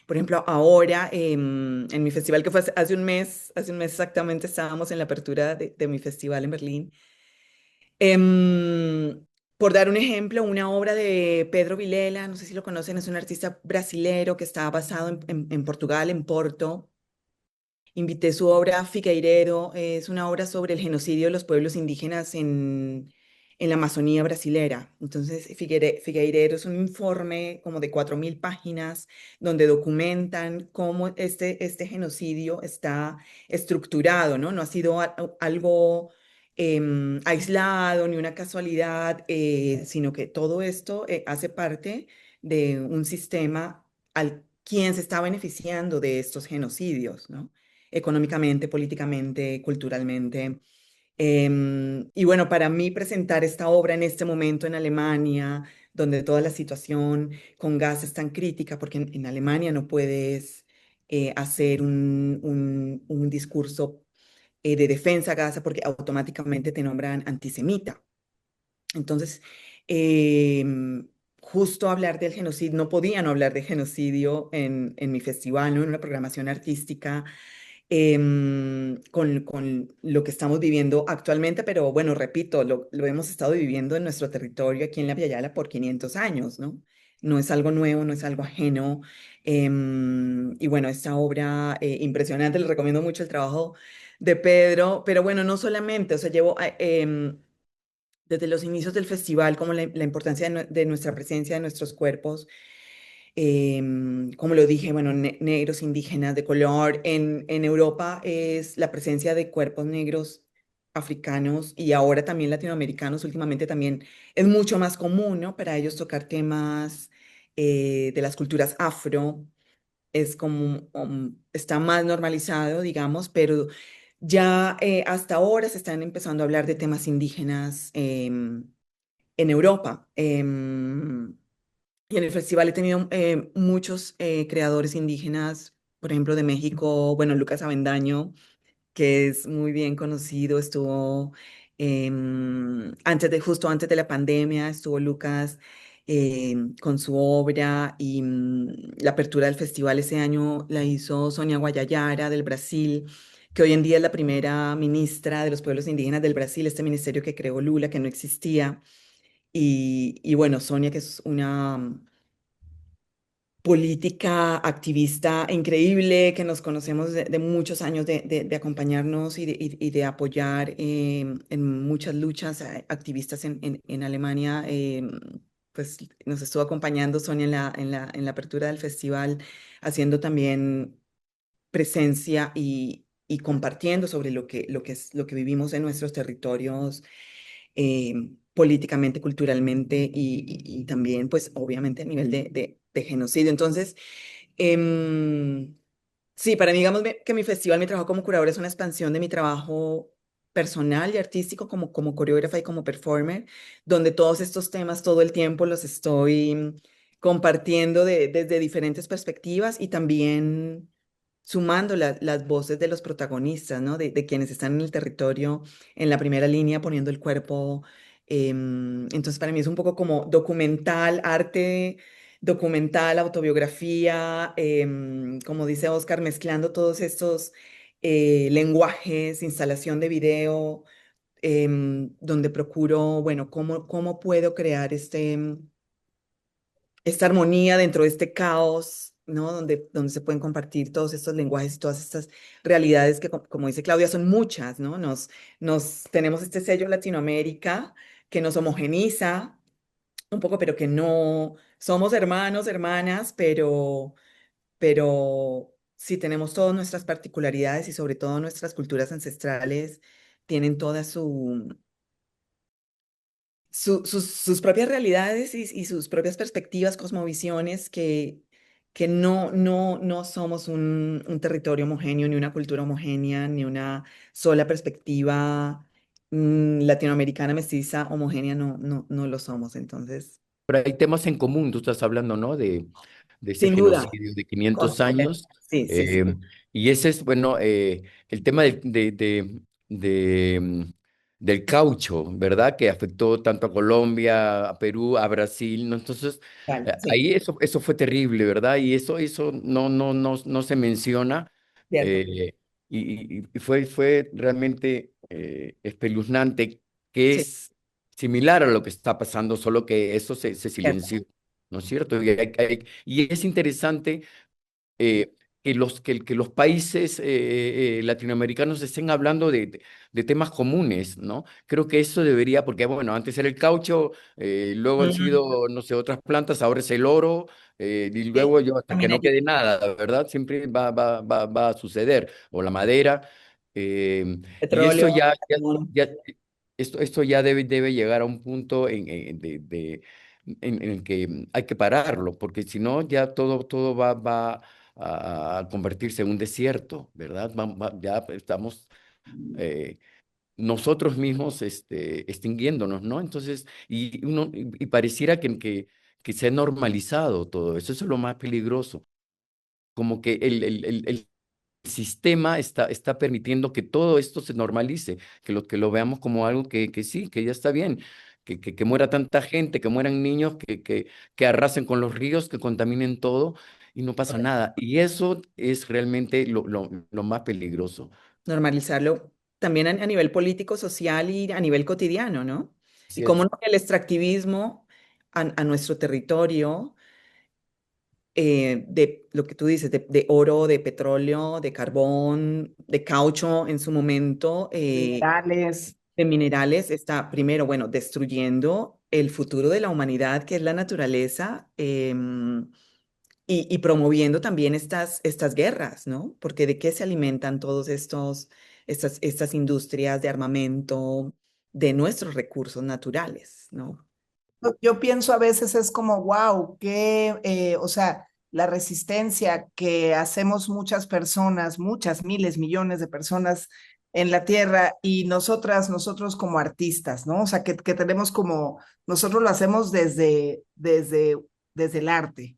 Por ejemplo, ahora en mi festival que fue hace un mes exactamente estábamos en la apertura de mi festival en Berlín. Por dar un ejemplo, una obra de Pedro Vilela, no sé si lo conocen, es un artista brasilero que está basado en Portugal, en Porto. Invité su obra Figueiredo, es una obra sobre el genocidio de los pueblos indígenas en la Amazonía brasilera. Entonces, Figueiredo es un informe como de 4.000 páginas donde documentan cómo este genocidio está estructurado, ¿no? No ha sido algo aislado ni una casualidad, sino que todo esto hace parte de un sistema al quien se está beneficiando de estos genocidios, ¿no? económicamente, políticamente, culturalmente. Y bueno, para mí presentar esta obra en este momento en Alemania, donde toda la situación con gas es tan crítica, porque en Alemania no puedes hacer un discurso de defensa a Gaza porque automáticamente te nombran antisemita. Entonces, justo hablar del genocidio, no podía no hablar de genocidio en mi festival, ¿no? En una programación artística con lo que estamos viviendo actualmente, pero bueno, repito, lo hemos estado viviendo en nuestro territorio aquí en La Yala por 500 años, ¿no? No es algo nuevo, no es algo ajeno. Y bueno, esta obra impresionante, les recomiendo mucho el trabajo de Pedro, pero bueno, no solamente, o sea, llevo desde los inicios del festival como la importancia de nuestra presencia, de nuestros cuerpos, como lo dije, bueno, negros, indígenas, de color. En Europa es la presencia de cuerpos negros africanos y ahora también latinoamericanos, últimamente también es mucho más común, ¿no? Para ellos tocar temas de las culturas afro, es como, está más normalizado, digamos, pero ya hasta ahora se están empezando a hablar de temas indígenas en Europa. Y en el festival he tenido muchos creadores indígenas, por ejemplo, de México, bueno, Lucas Avendaño, que es muy bien conocido, estuvo justo antes de la pandemia, estuvo Lucas con su obra y la apertura del festival ese año la hizo Sonia Guayayara del Brasil, que hoy en día es la primera ministra de los pueblos indígenas del Brasil, este ministerio que creó Lula, que no existía. Y bueno, Sonia, que es una política activista increíble, que nos conocemos de muchos años de acompañarnos y de apoyar en muchas luchas activistas en Alemania. Pues nos estuvo acompañando Sonia en la apertura del festival, haciendo también presencia y compartiendo sobre lo que vivimos en nuestros territorios políticamente, culturalmente y también, pues, obviamente a nivel de genocidio. Entonces, em, sí, para mí, digamos que mi festival, mi trabajo como curadora es una expansión de mi trabajo personal y artístico como coreógrafa y como performer, donde todos estos temas todo el tiempo los estoy compartiendo desde diferentes perspectivas y también sumando las voces de los protagonistas, ¿no? De quienes están en el territorio, en la primera línea, poniendo el cuerpo. Entonces, para mí es un poco como documental, arte documental, autobiografía, como dice Oscar, mezclando todos estos lenguajes, instalación de video, donde procuro, bueno, cómo puedo crear esta armonía dentro de este caos, ¿no? Donde se pueden compartir todos estos lenguajes y todas estas realidades que, como dice Claudia, son muchas, ¿no? Tenemos este sello Latinoamérica que nos homogeniza un poco, pero que no somos hermanos, hermanas, pero sí tenemos todas nuestras particularidades y sobre todo nuestras culturas ancestrales tienen todas sus propias realidades y sus propias perspectivas, cosmovisiones, que no somos un territorio homogéneo, ni una cultura homogénea, ni una sola perspectiva latinoamericana mestiza homogénea, no lo somos. Entonces, Pero hay temas en común, tú estás hablando, ¿no? De ese sin duda, genocidio de 500 correcto. años. Sí, sí, sí, eh, y ese es, bueno, el tema del caucho, ¿verdad? Que afectó tanto a Colombia, a Perú, a Brasil, ¿no? Entonces, vale, sí, ahí eso fue terrible, ¿verdad? Y eso no se menciona. cierto, eh, y fue realmente espeluznante, que sí, es similar a lo que está pasando, solo que eso se cierto. silenció, ¿no es cierto? Y es interesante eh, que los países latinoamericanos estén hablando de temas comunes, ¿no? Creo que eso debería, porque bueno, antes era el caucho, luego han Mm, sido, no sé, otras plantas, ahora es el oro, y sí, luego yo hasta la que no minería, quede nada, ¿verdad? Siempre va a suceder, o la madera, y eso petróleo, carbón, ya- esto ya debe llegar a un punto en el que hay que pararlo, porque si no, ya todo a convertirse en un desierto, ¿verdad? Ya estamos nosotros mismos extinguiéndonos, ¿no? Entonces, y pareciera que se ha normalizado todo eso. Eso es lo más peligroso. Como que el sistema está permitiendo que todo esto se normalice, que lo veamos como algo que sí, que ya está bien, que muera tanta gente, que mueran niños, que arrasen con los ríos, que contaminen todo y no pasa nada. Y eso es realmente lo más peligroso. Normalizarlo también a nivel político, social y a nivel cotidiano, ¿no? Y Así cómo es. no el extractivismo a nuestro territorio, de lo que tú dices, de oro, de petróleo, de carbón, de caucho en su momento, Minerales. de minerales, está primero, bueno, destruyendo el futuro de la humanidad, que es la naturaleza, y promoviendo también estas guerras, ¿no? Porque ¿de qué se alimentan todos estas industrias de armamento, de nuestros recursos naturales, ¿no? Yo pienso a veces es como, wow, o sea, la resistencia que hacemos muchas personas, muchas miles, millones de personas en la Tierra y nosotros como artistas, ¿no? O sea, que tenemos como, nosotros lo hacemos desde el arte,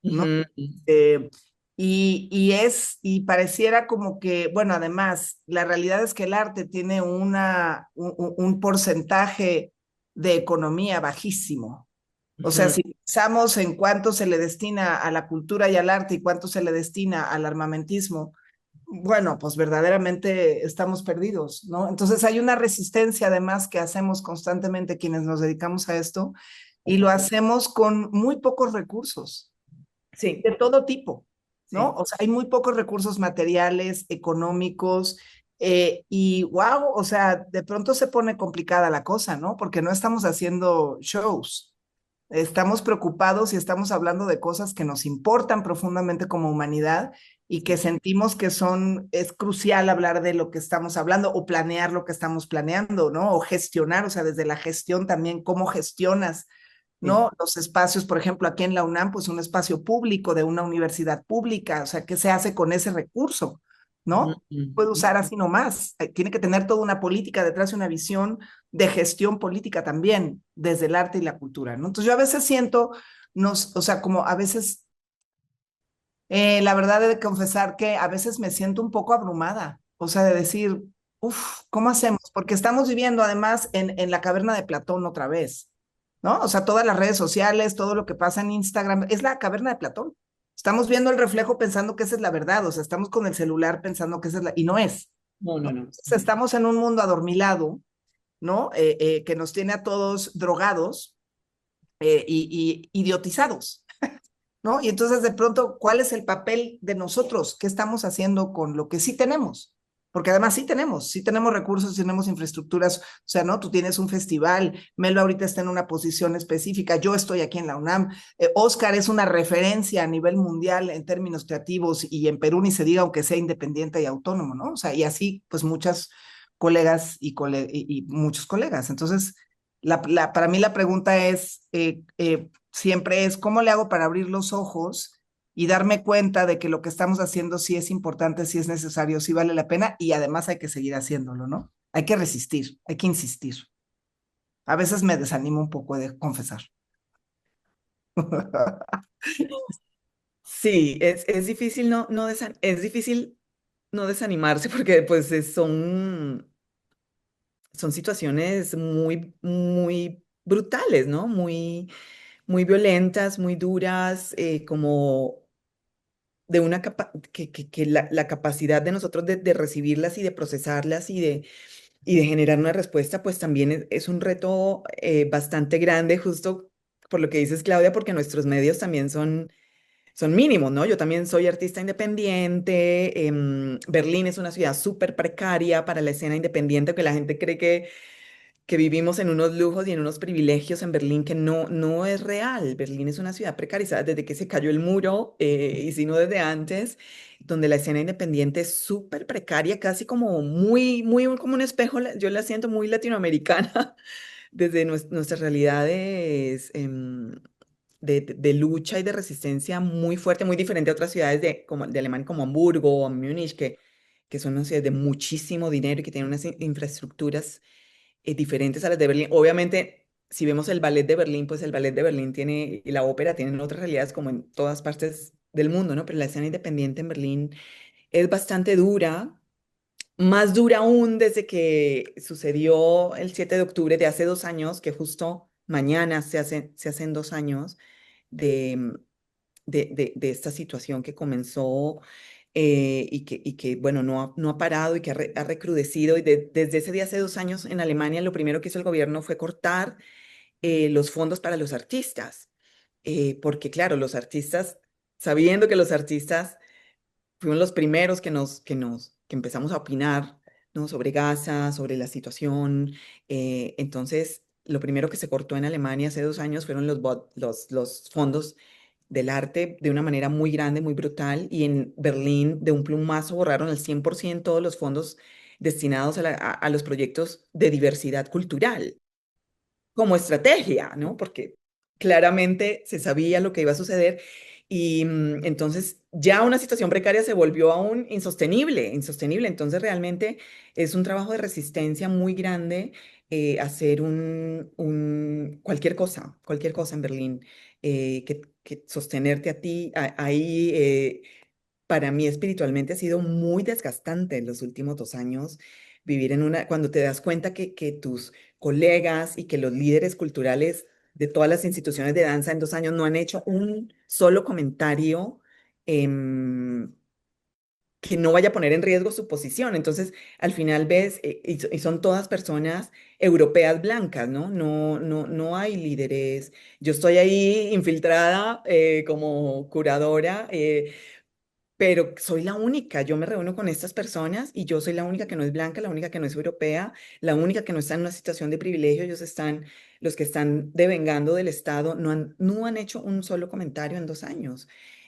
¿no? Ujú. Eh, y pareciera como que, bueno, además, la realidad es que el arte tiene un porcentaje de economía bajísimo. O sea, Ujú. si pensamos en cuánto se le destina a la cultura y al arte y cuánto se le destina al armamentismo, bueno, pues verdaderamente estamos perdidos, ¿no? Entonces hay una resistencia además que hacemos constantemente quienes nos dedicamos a esto y lo hacemos con muy pocos recursos Sí, de todo tipo, ¿no? sí. O sea, hay muy pocos recursos materiales, económicos, y wow, o sea, de pronto se pone complicada la cosa, ¿no? Porque no estamos haciendo shows, estamos preocupados y estamos hablando de cosas que nos importan profundamente como humanidad y que sentimos que es crucial hablar de lo que estamos hablando o planear lo que estamos planeando, ¿no? O gestionar, o sea, desde la gestión también, cómo gestionas, Sí. ¿no? Los espacios, por ejemplo, aquí en la UNAM, pues un espacio público de una universidad pública, o sea, ¿qué se hace con ese recurso? Ujú, ¿No? Puede usar así nomás. Tiene que tener toda una política detrás de una visión de gestión política también, desde el arte y la cultura, ¿no? Entonces yo a veces siento, o sea, como a veces, la verdad he de confesar que a veces me siento un poco abrumada, o sea, de decir, uff, ¿cómo hacemos? Porque estamos viviendo además en la caverna de Platón otra vez, ¿no? O sea, todas las redes sociales, todo lo que pasa en Instagram, es la caverna de Platón. Estamos viendo el reflejo pensando que esa es la verdad, o sea, estamos con el celular pensando que esa es y no es. No, ¿No? no, no. Entonces, estamos en un mundo adormilado, ¿no? Que nos tiene a todos drogados, y idiotizados, ¿no? Y entonces de pronto, ¿cuál es el papel de nosotros? ¿Qué estamos haciendo con lo que sí tenemos? Porque además sí tenemos recursos, sí tenemos infraestructuras, o sea, ¿no? Tú tienes un festival, Melo ahorita está en una posición específica, yo estoy aquí en la UNAM, Oscar es una referencia a nivel mundial en términos creativos y en Perú ni se diga aunque sea independiente y autónomo, ¿no? O sea, y así pues muchas colegas y muchos colegas. Entonces, para mí la pregunta es, siempre es, ¿cómo le hago para abrir los ojos y darme cuenta de que lo que estamos haciendo sí es importante, sí es necesario, sí vale la pena y además hay que seguir haciéndolo, ¿no? Hay que resistir, hay que insistir. A veces me desanimo un poco de confesar. Sí, es difícil es difícil no desanimarse porque pues son situaciones muy, muy brutales, ¿no? Muy violentas, muy duras, como de que la capacidad de nosotros de recibirlas y de procesarlas y de generar una respuesta, pues también es un reto bastante grande, justo por lo que dices, Claudia, porque nuestros medios también son mínimos, ¿no? Yo también soy artista independiente. Berlín es una ciudad súper precaria para la escena independiente, que la gente cree que vivimos en unos lujos y en unos privilegios en Berlín que no es real. Berlín es una ciudad precarizada desde que se cayó el muro, y si no desde antes, donde la escena independiente es súper precaria, casi como muy como un espejo. Yo la siento muy latinoamericana desde nuestras realidades, de lucha y de resistencia muy fuerte, muy diferente a otras ciudades de Alemania como Hamburgo o Múnich, que son unas ciudades de muchísimo dinero y que tienen unas infraestructuras diferentes a las de Berlín. Obviamente, si vemos el ballet de Berlín, pues el ballet de Berlín tiene, y la ópera tienen otras realidades como en todas partes del mundo, ¿no? Pero la escena independiente en Berlín es bastante dura, más dura aún desde que sucedió el 7 de octubre de hace 2 años, que justo mañana se hacen 2 años de, de esta situación que comenzó y que, bueno, no ha parado y que ha recrudecido. Y desde ese día, hace 2 años, en Alemania, lo primero que hizo el gobierno fue cortar los fondos para los artistas, porque, claro, los artistas, sabiendo que los artistas fuimos los primeros que empezamos a opinar, ¿no? Sobre Gaza, sobre la situación. Entonces, lo primero que se cortó en Alemania hace 2 años fueron los fondos del arte de una manera muy grande, muy brutal. Y en Berlín, de un plumazo, borraron al 100% todos los fondos destinados a los proyectos de diversidad cultural como estrategia, ¿no? Porque claramente se sabía lo que iba a suceder y entonces ya una situación precaria se volvió aún insostenible, insostenible. Entonces realmente es un trabajo de resistencia muy grande hacer cualquier cosa en Berlín, que sostenerte a ti ahí. Para mí espiritualmente ha sido muy desgastante en los últimos 2 años vivir cuando te das cuenta que tus colegas y que los líderes culturales de todas las instituciones de danza en 2 años no han hecho un solo comentario em, que no vaya a poner en riesgo su posición. Entonces, al final ves, y son todas personas europeas blancas, ¿no? No hay líderes. Yo estoy ahí infiltrada como curadora. Pero soy la única, yo me reúno con estas personas y yo soy la única que no es blanca, la única que no es europea, la única que no está en una situación de privilegio. Los que están devengando del Estado, no han hecho un solo comentario en 2 años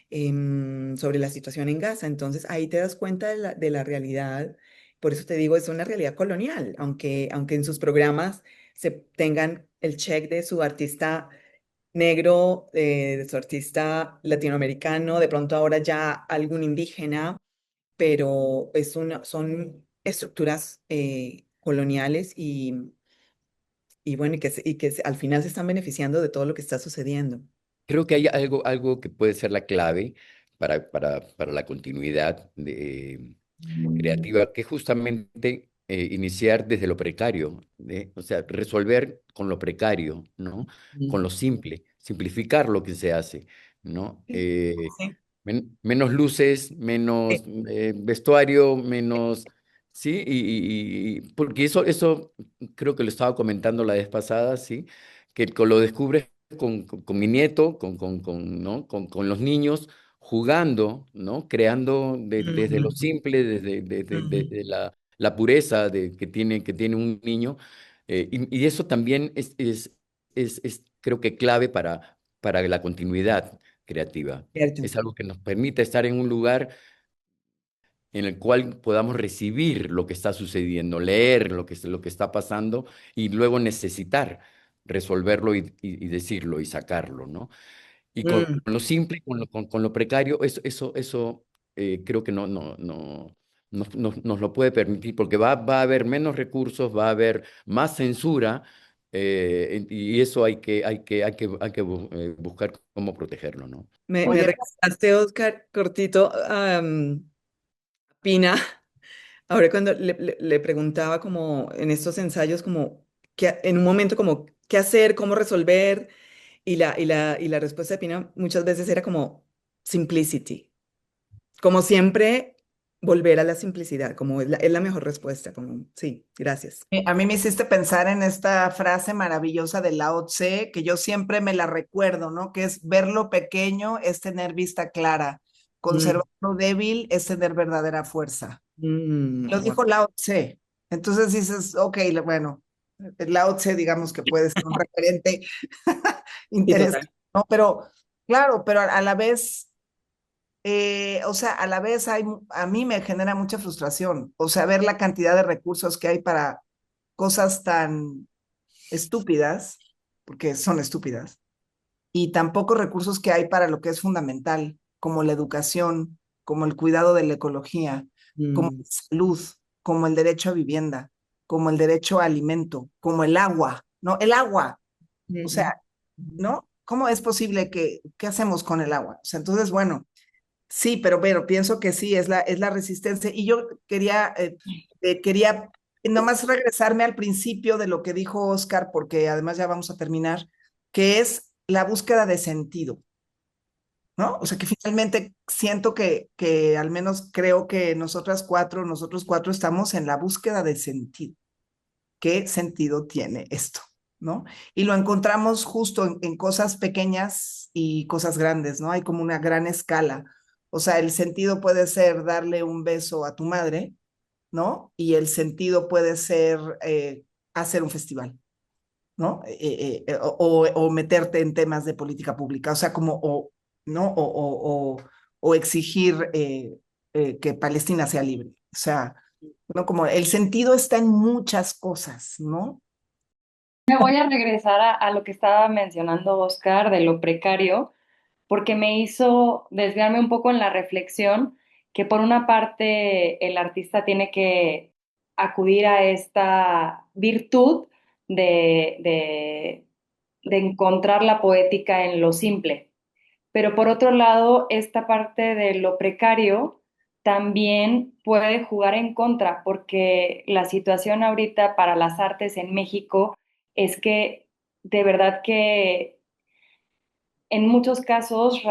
sobre la situación en Gaza. Entonces ahí te das cuenta de la realidad. Por eso te digo, es una realidad colonial, aunque en sus programas se tengan el check de su artista negro, de su artista latinoamericano, de pronto ahora ya algún indígena, pero son estructuras coloniales y bueno, al final se están beneficiando de todo lo que está sucediendo. Creo que hay algo que puede ser la clave para la continuidad creativa, que es justamente iniciar desde lo precario, o sea, resolver con lo precario, ¿no? Con Mm. lo simple, simplificar lo que se hace, ¿no? Sí, sí, Menos luces, menos sí. vestuario, menos, ¿sí? Porque eso creo que lo estaba comentando la vez pasada, ¿sí? Que lo descubres con mi nieto, ¿no? Con los niños, jugando, ¿no? Creando desde lo Ujú, simple, ujú. desde la pureza que tiene un niño. Y eso también creo que clave para la continuidad creativa. Cierto. Es algo que nos permite estar en un lugar en el cual podamos recibir lo que está sucediendo, leer lo que está pasando y luego necesitar resolverlo y decirlo y sacarlo, ¿no? Y con Mm. lo simple, con lo precario, eso creo que nos lo puede permitir, porque va a haber menos recursos, va a haber más censura, y eso hay que buscar cómo protegerlo, ¿no? Me Oye, recordaste, Oscar, cortito, Pina. Ahora cuando le preguntaba como en estos ensayos como en un momento como qué hacer, cómo resolver y la respuesta de Pina muchas veces era como simplicity, como siempre volver a la simplicidad, como es la mejor respuesta, como sí, gracias. a mí me hiciste pensar en esta frase maravillosa de Lao Tse, que yo siempre me la recuerdo, ¿no? Que es ver lo pequeño es tener vista clara, Mm, conservar lo débil es tener verdadera fuerza. Lo wow. dijo Lao Tse. Entonces dices, ok, bueno, Lao Tse digamos que puede ser un referente Sí, interesante, total. ¿no? Pero claro, pero a la vez, o sea, a la vez a mí me genera mucha frustración, o sea, ver la cantidad de recursos que hay para cosas tan estúpidas, porque son estúpidas, y tan pocos recursos que hay para lo que es fundamental, como la educación, como el cuidado de la ecología, como la salud, como el derecho a vivienda, como el derecho a alimento, como el agua, ¿no? El agua, o sea, ¿no? ¿Cómo es posible qué hacemos con el agua? O sea, entonces, bueno, sí, pero pienso que sí, es la resistencia. Y yo quería nomás regresarme al principio de lo que dijo Oscar, porque además ya vamos a terminar, que es la búsqueda de sentido, ¿no? O sea, que finalmente siento que al menos creo que nosotros cuatro estamos en la búsqueda de sentido. ¿Qué sentido tiene esto? ¿No? Y lo encontramos justo en cosas pequeñas y cosas grandes, ¿no? Hay como una gran escala. O sea, el sentido puede ser darle un beso a tu madre, ¿no? Y el sentido puede ser hacer un festival, ¿no? O meterte en temas de política pública, o sea, como, ¿no? O exigir que Palestina sea libre. O sea, ¿no? Como el sentido está en muchas cosas, ¿no? Me voy a regresar a lo que estaba mencionando Oscar de lo precario, porque me hizo desviarme un poco en la reflexión que por una parte el artista tiene que acudir a esta virtud de, de encontrar la poética en lo simple. Pero por otro lado, esta parte de lo precario también puede jugar en contra, porque la situación ahorita para las artes en México es que de verdad que en muchos casos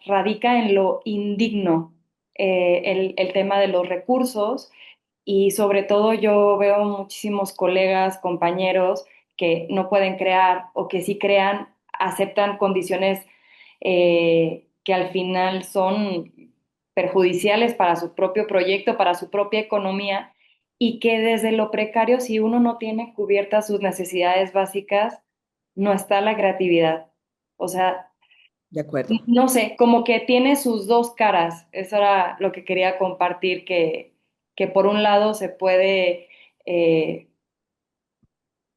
radica en lo indigno, el tema de los recursos, y sobre todo yo veo muchísimos colegas, compañeros que no pueden crear, o que si crean aceptan condiciones que al final son perjudiciales para su propio proyecto, para su propia economía, y que desde lo precario, si uno no tiene cubiertas sus necesidades básicas, no está la creatividad. O sea, De acuerdo. no sé, como que tiene sus dos caras. Eso era lo que quería compartir, que por un lado se puede eh,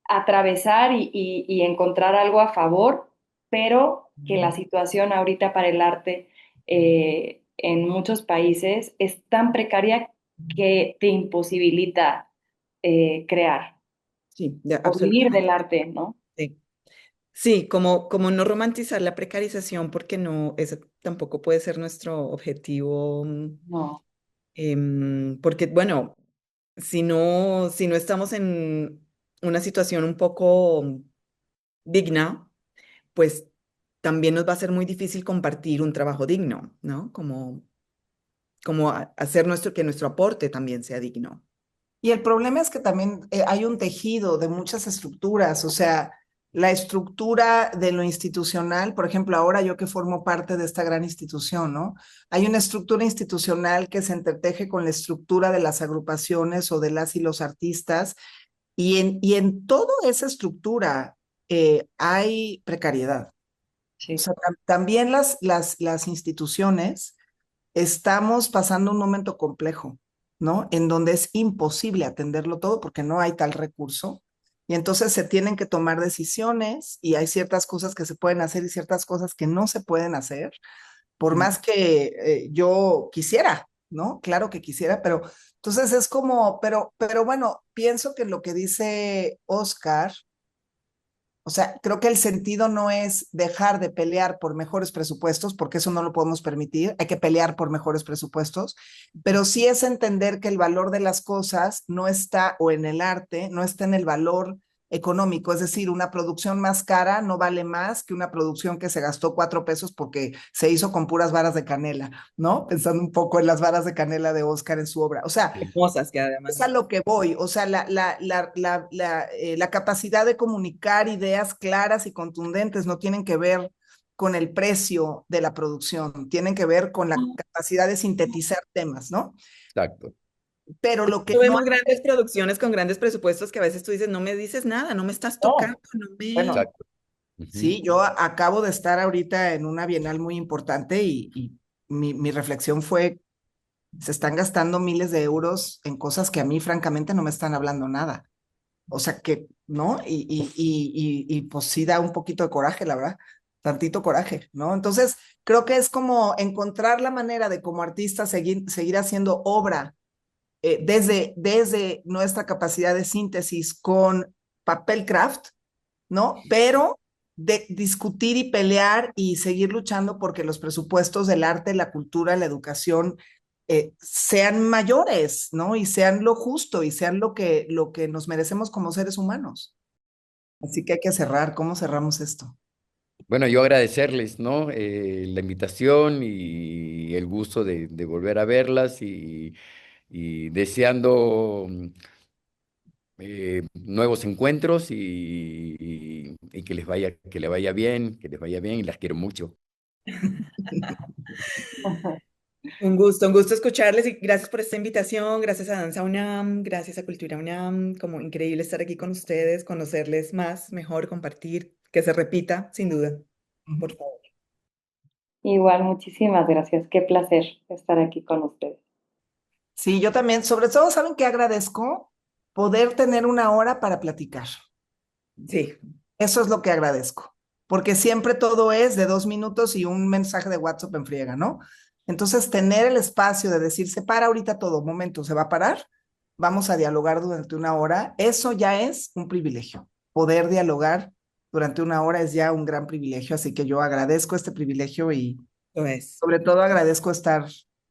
atravesar y encontrar algo a favor, pero que la situación ahorita para el arte en muchos países es tan precaria que te imposibilita crear Sí, o vivir absolutamente. del arte, ¿no? Sí. Sí, como no romantizar la precarización, porque no, ese tampoco puede ser nuestro objetivo, No. porque, bueno, si no estamos en una situación un poco digna, pues también nos va a ser muy difícil compartir un trabajo digno, ¿no? Como hacer que nuestro aporte también sea digno. Y el problema es que también hay un tejido de muchas estructuras, o sea, la estructura de lo institucional, por ejemplo, ahora yo que formo parte de esta gran institución, ¿no? Hay una estructura institucional que se entreteje con la estructura de las agrupaciones o de las y los artistas, y en toda esa estructura hay precariedad. O Sí. sea, también las instituciones estamos pasando un momento complejo, ¿no? En donde es imposible atenderlo todo porque no hay tal recurso. Y entonces se tienen que tomar decisiones y hay ciertas cosas que se pueden hacer y ciertas cosas que no se pueden hacer, por Mm. más que yo quisiera, ¿no? Claro que quisiera, pero entonces es como, pero bueno, pienso que lo que dice Oscar, o sea, creo que el sentido no es dejar de pelear por mejores presupuestos, porque eso no lo podemos permitir, hay que pelear por mejores presupuestos, pero sí es entender que el valor de las cosas no está, o en el arte, no está en el valor económico, es decir, una producción más cara no vale más que una producción que se gastó 4 pesos porque se hizo con puras varas de canela, ¿no? Pensando un poco en las varas de canela de Oscar en su obra. O sea, Hermosas que es a además. lo que voy, o sea, la capacidad de comunicar ideas claras y contundentes no tienen que ver con el precio de la producción, tienen que ver con la capacidad de sintetizar temas, ¿no? Exacto. Pero lo que no, Vemos grandes producciones con grandes presupuestos que a veces tú dices, no me dices nada, no me estás no, tocando, no me... bueno, Exacto. Ujú. sí, yo acabo de estar ahorita en una bienal muy importante y mi reflexión fue, se están gastando miles de euros en cosas que a mí francamente no me están hablando nada. O sea que, ¿no? Pues sí da un poquito de coraje, la verdad. tantito coraje, ¿no? Entonces, creo que es como encontrar la manera de como artista seguir haciendo obra desde nuestra capacidad de síntesis con papel craft, ¿no? Pero de discutir y pelear y seguir luchando porque los presupuestos del arte, la cultura, la educación sean mayores, ¿no? Y sean lo justo y sean lo que nos merecemos como seres humanos. Así que hay que cerrar. ¿Cómo cerramos esto? Bueno, yo agradecerles, ¿no? La invitación y el gusto de volver a verlas y deseando nuevos encuentros y que les vaya bien y las quiero mucho. Un gusto escucharles y gracias por esta invitación, gracias a Danza UNAM, gracias a Cultura UNAM, como increíble estar aquí con ustedes, conocerles más, mejor, compartir, que se repita, sin duda, por favor. Igual, muchísimas gracias. Qué placer estar aquí con ustedes. Sí, yo también. Sobre todo, ¿saben qué agradezco? Poder tener una hora para platicar. Sí, Eso es lo que agradezco, porque siempre todo es de 2 minutos y un mensaje de WhatsApp en friega, ¿no? Entonces, tener el espacio de decir, se para ahorita todo, momento, se va a parar, vamos a dialogar durante una hora, eso ya es un privilegio. Poder dialogar durante una hora es ya un gran privilegio, así que yo agradezco este privilegio y lo es. sobre todo agradezco estar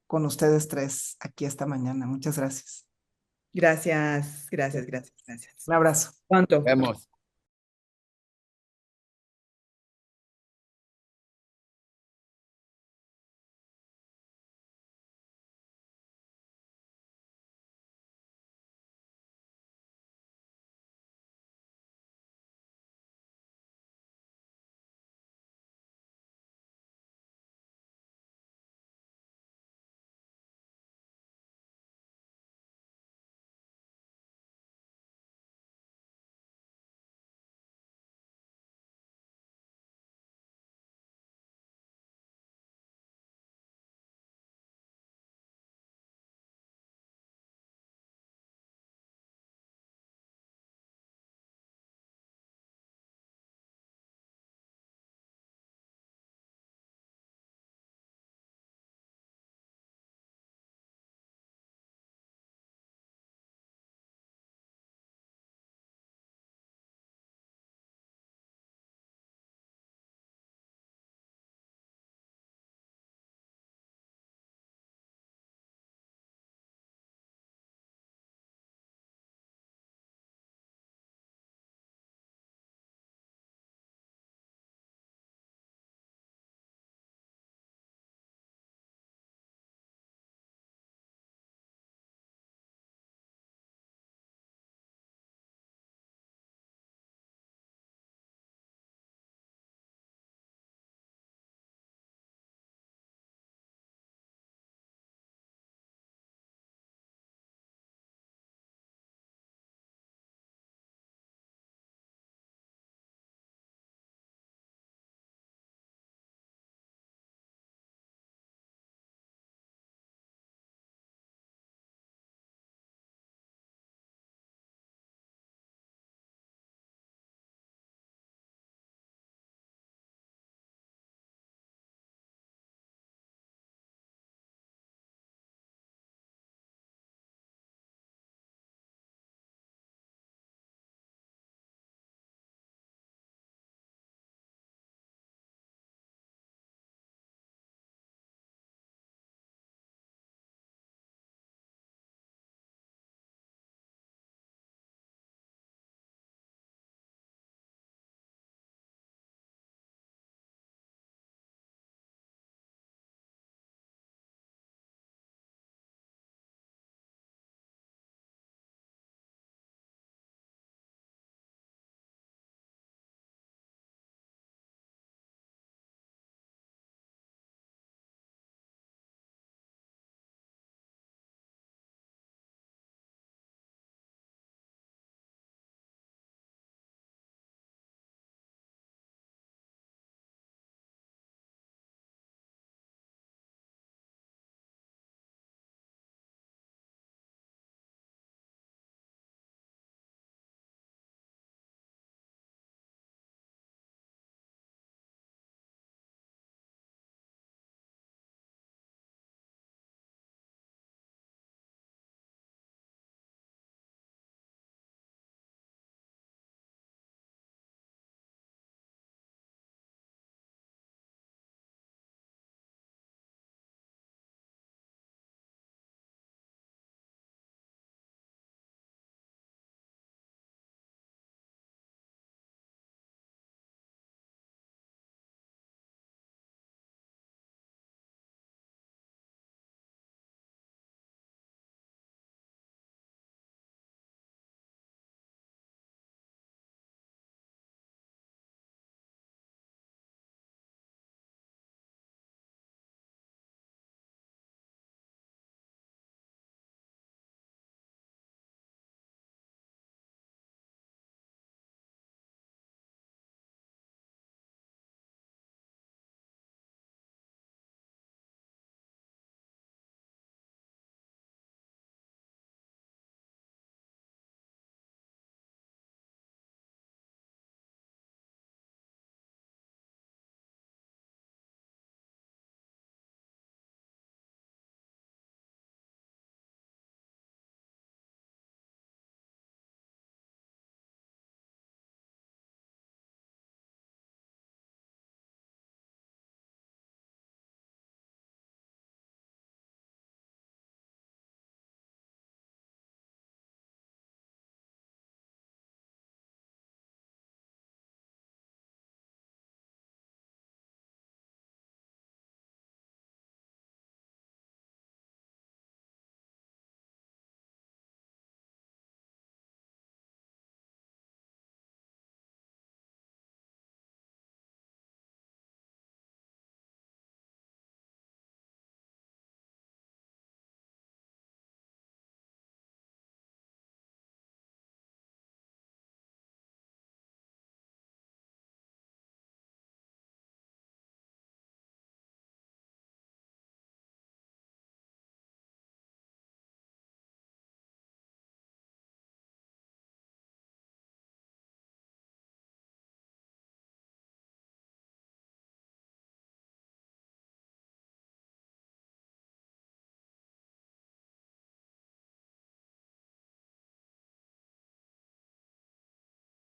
con ustedes tres aquí esta mañana. Muchas gracias. Gracias. Un abrazo. Pronto. Vemos.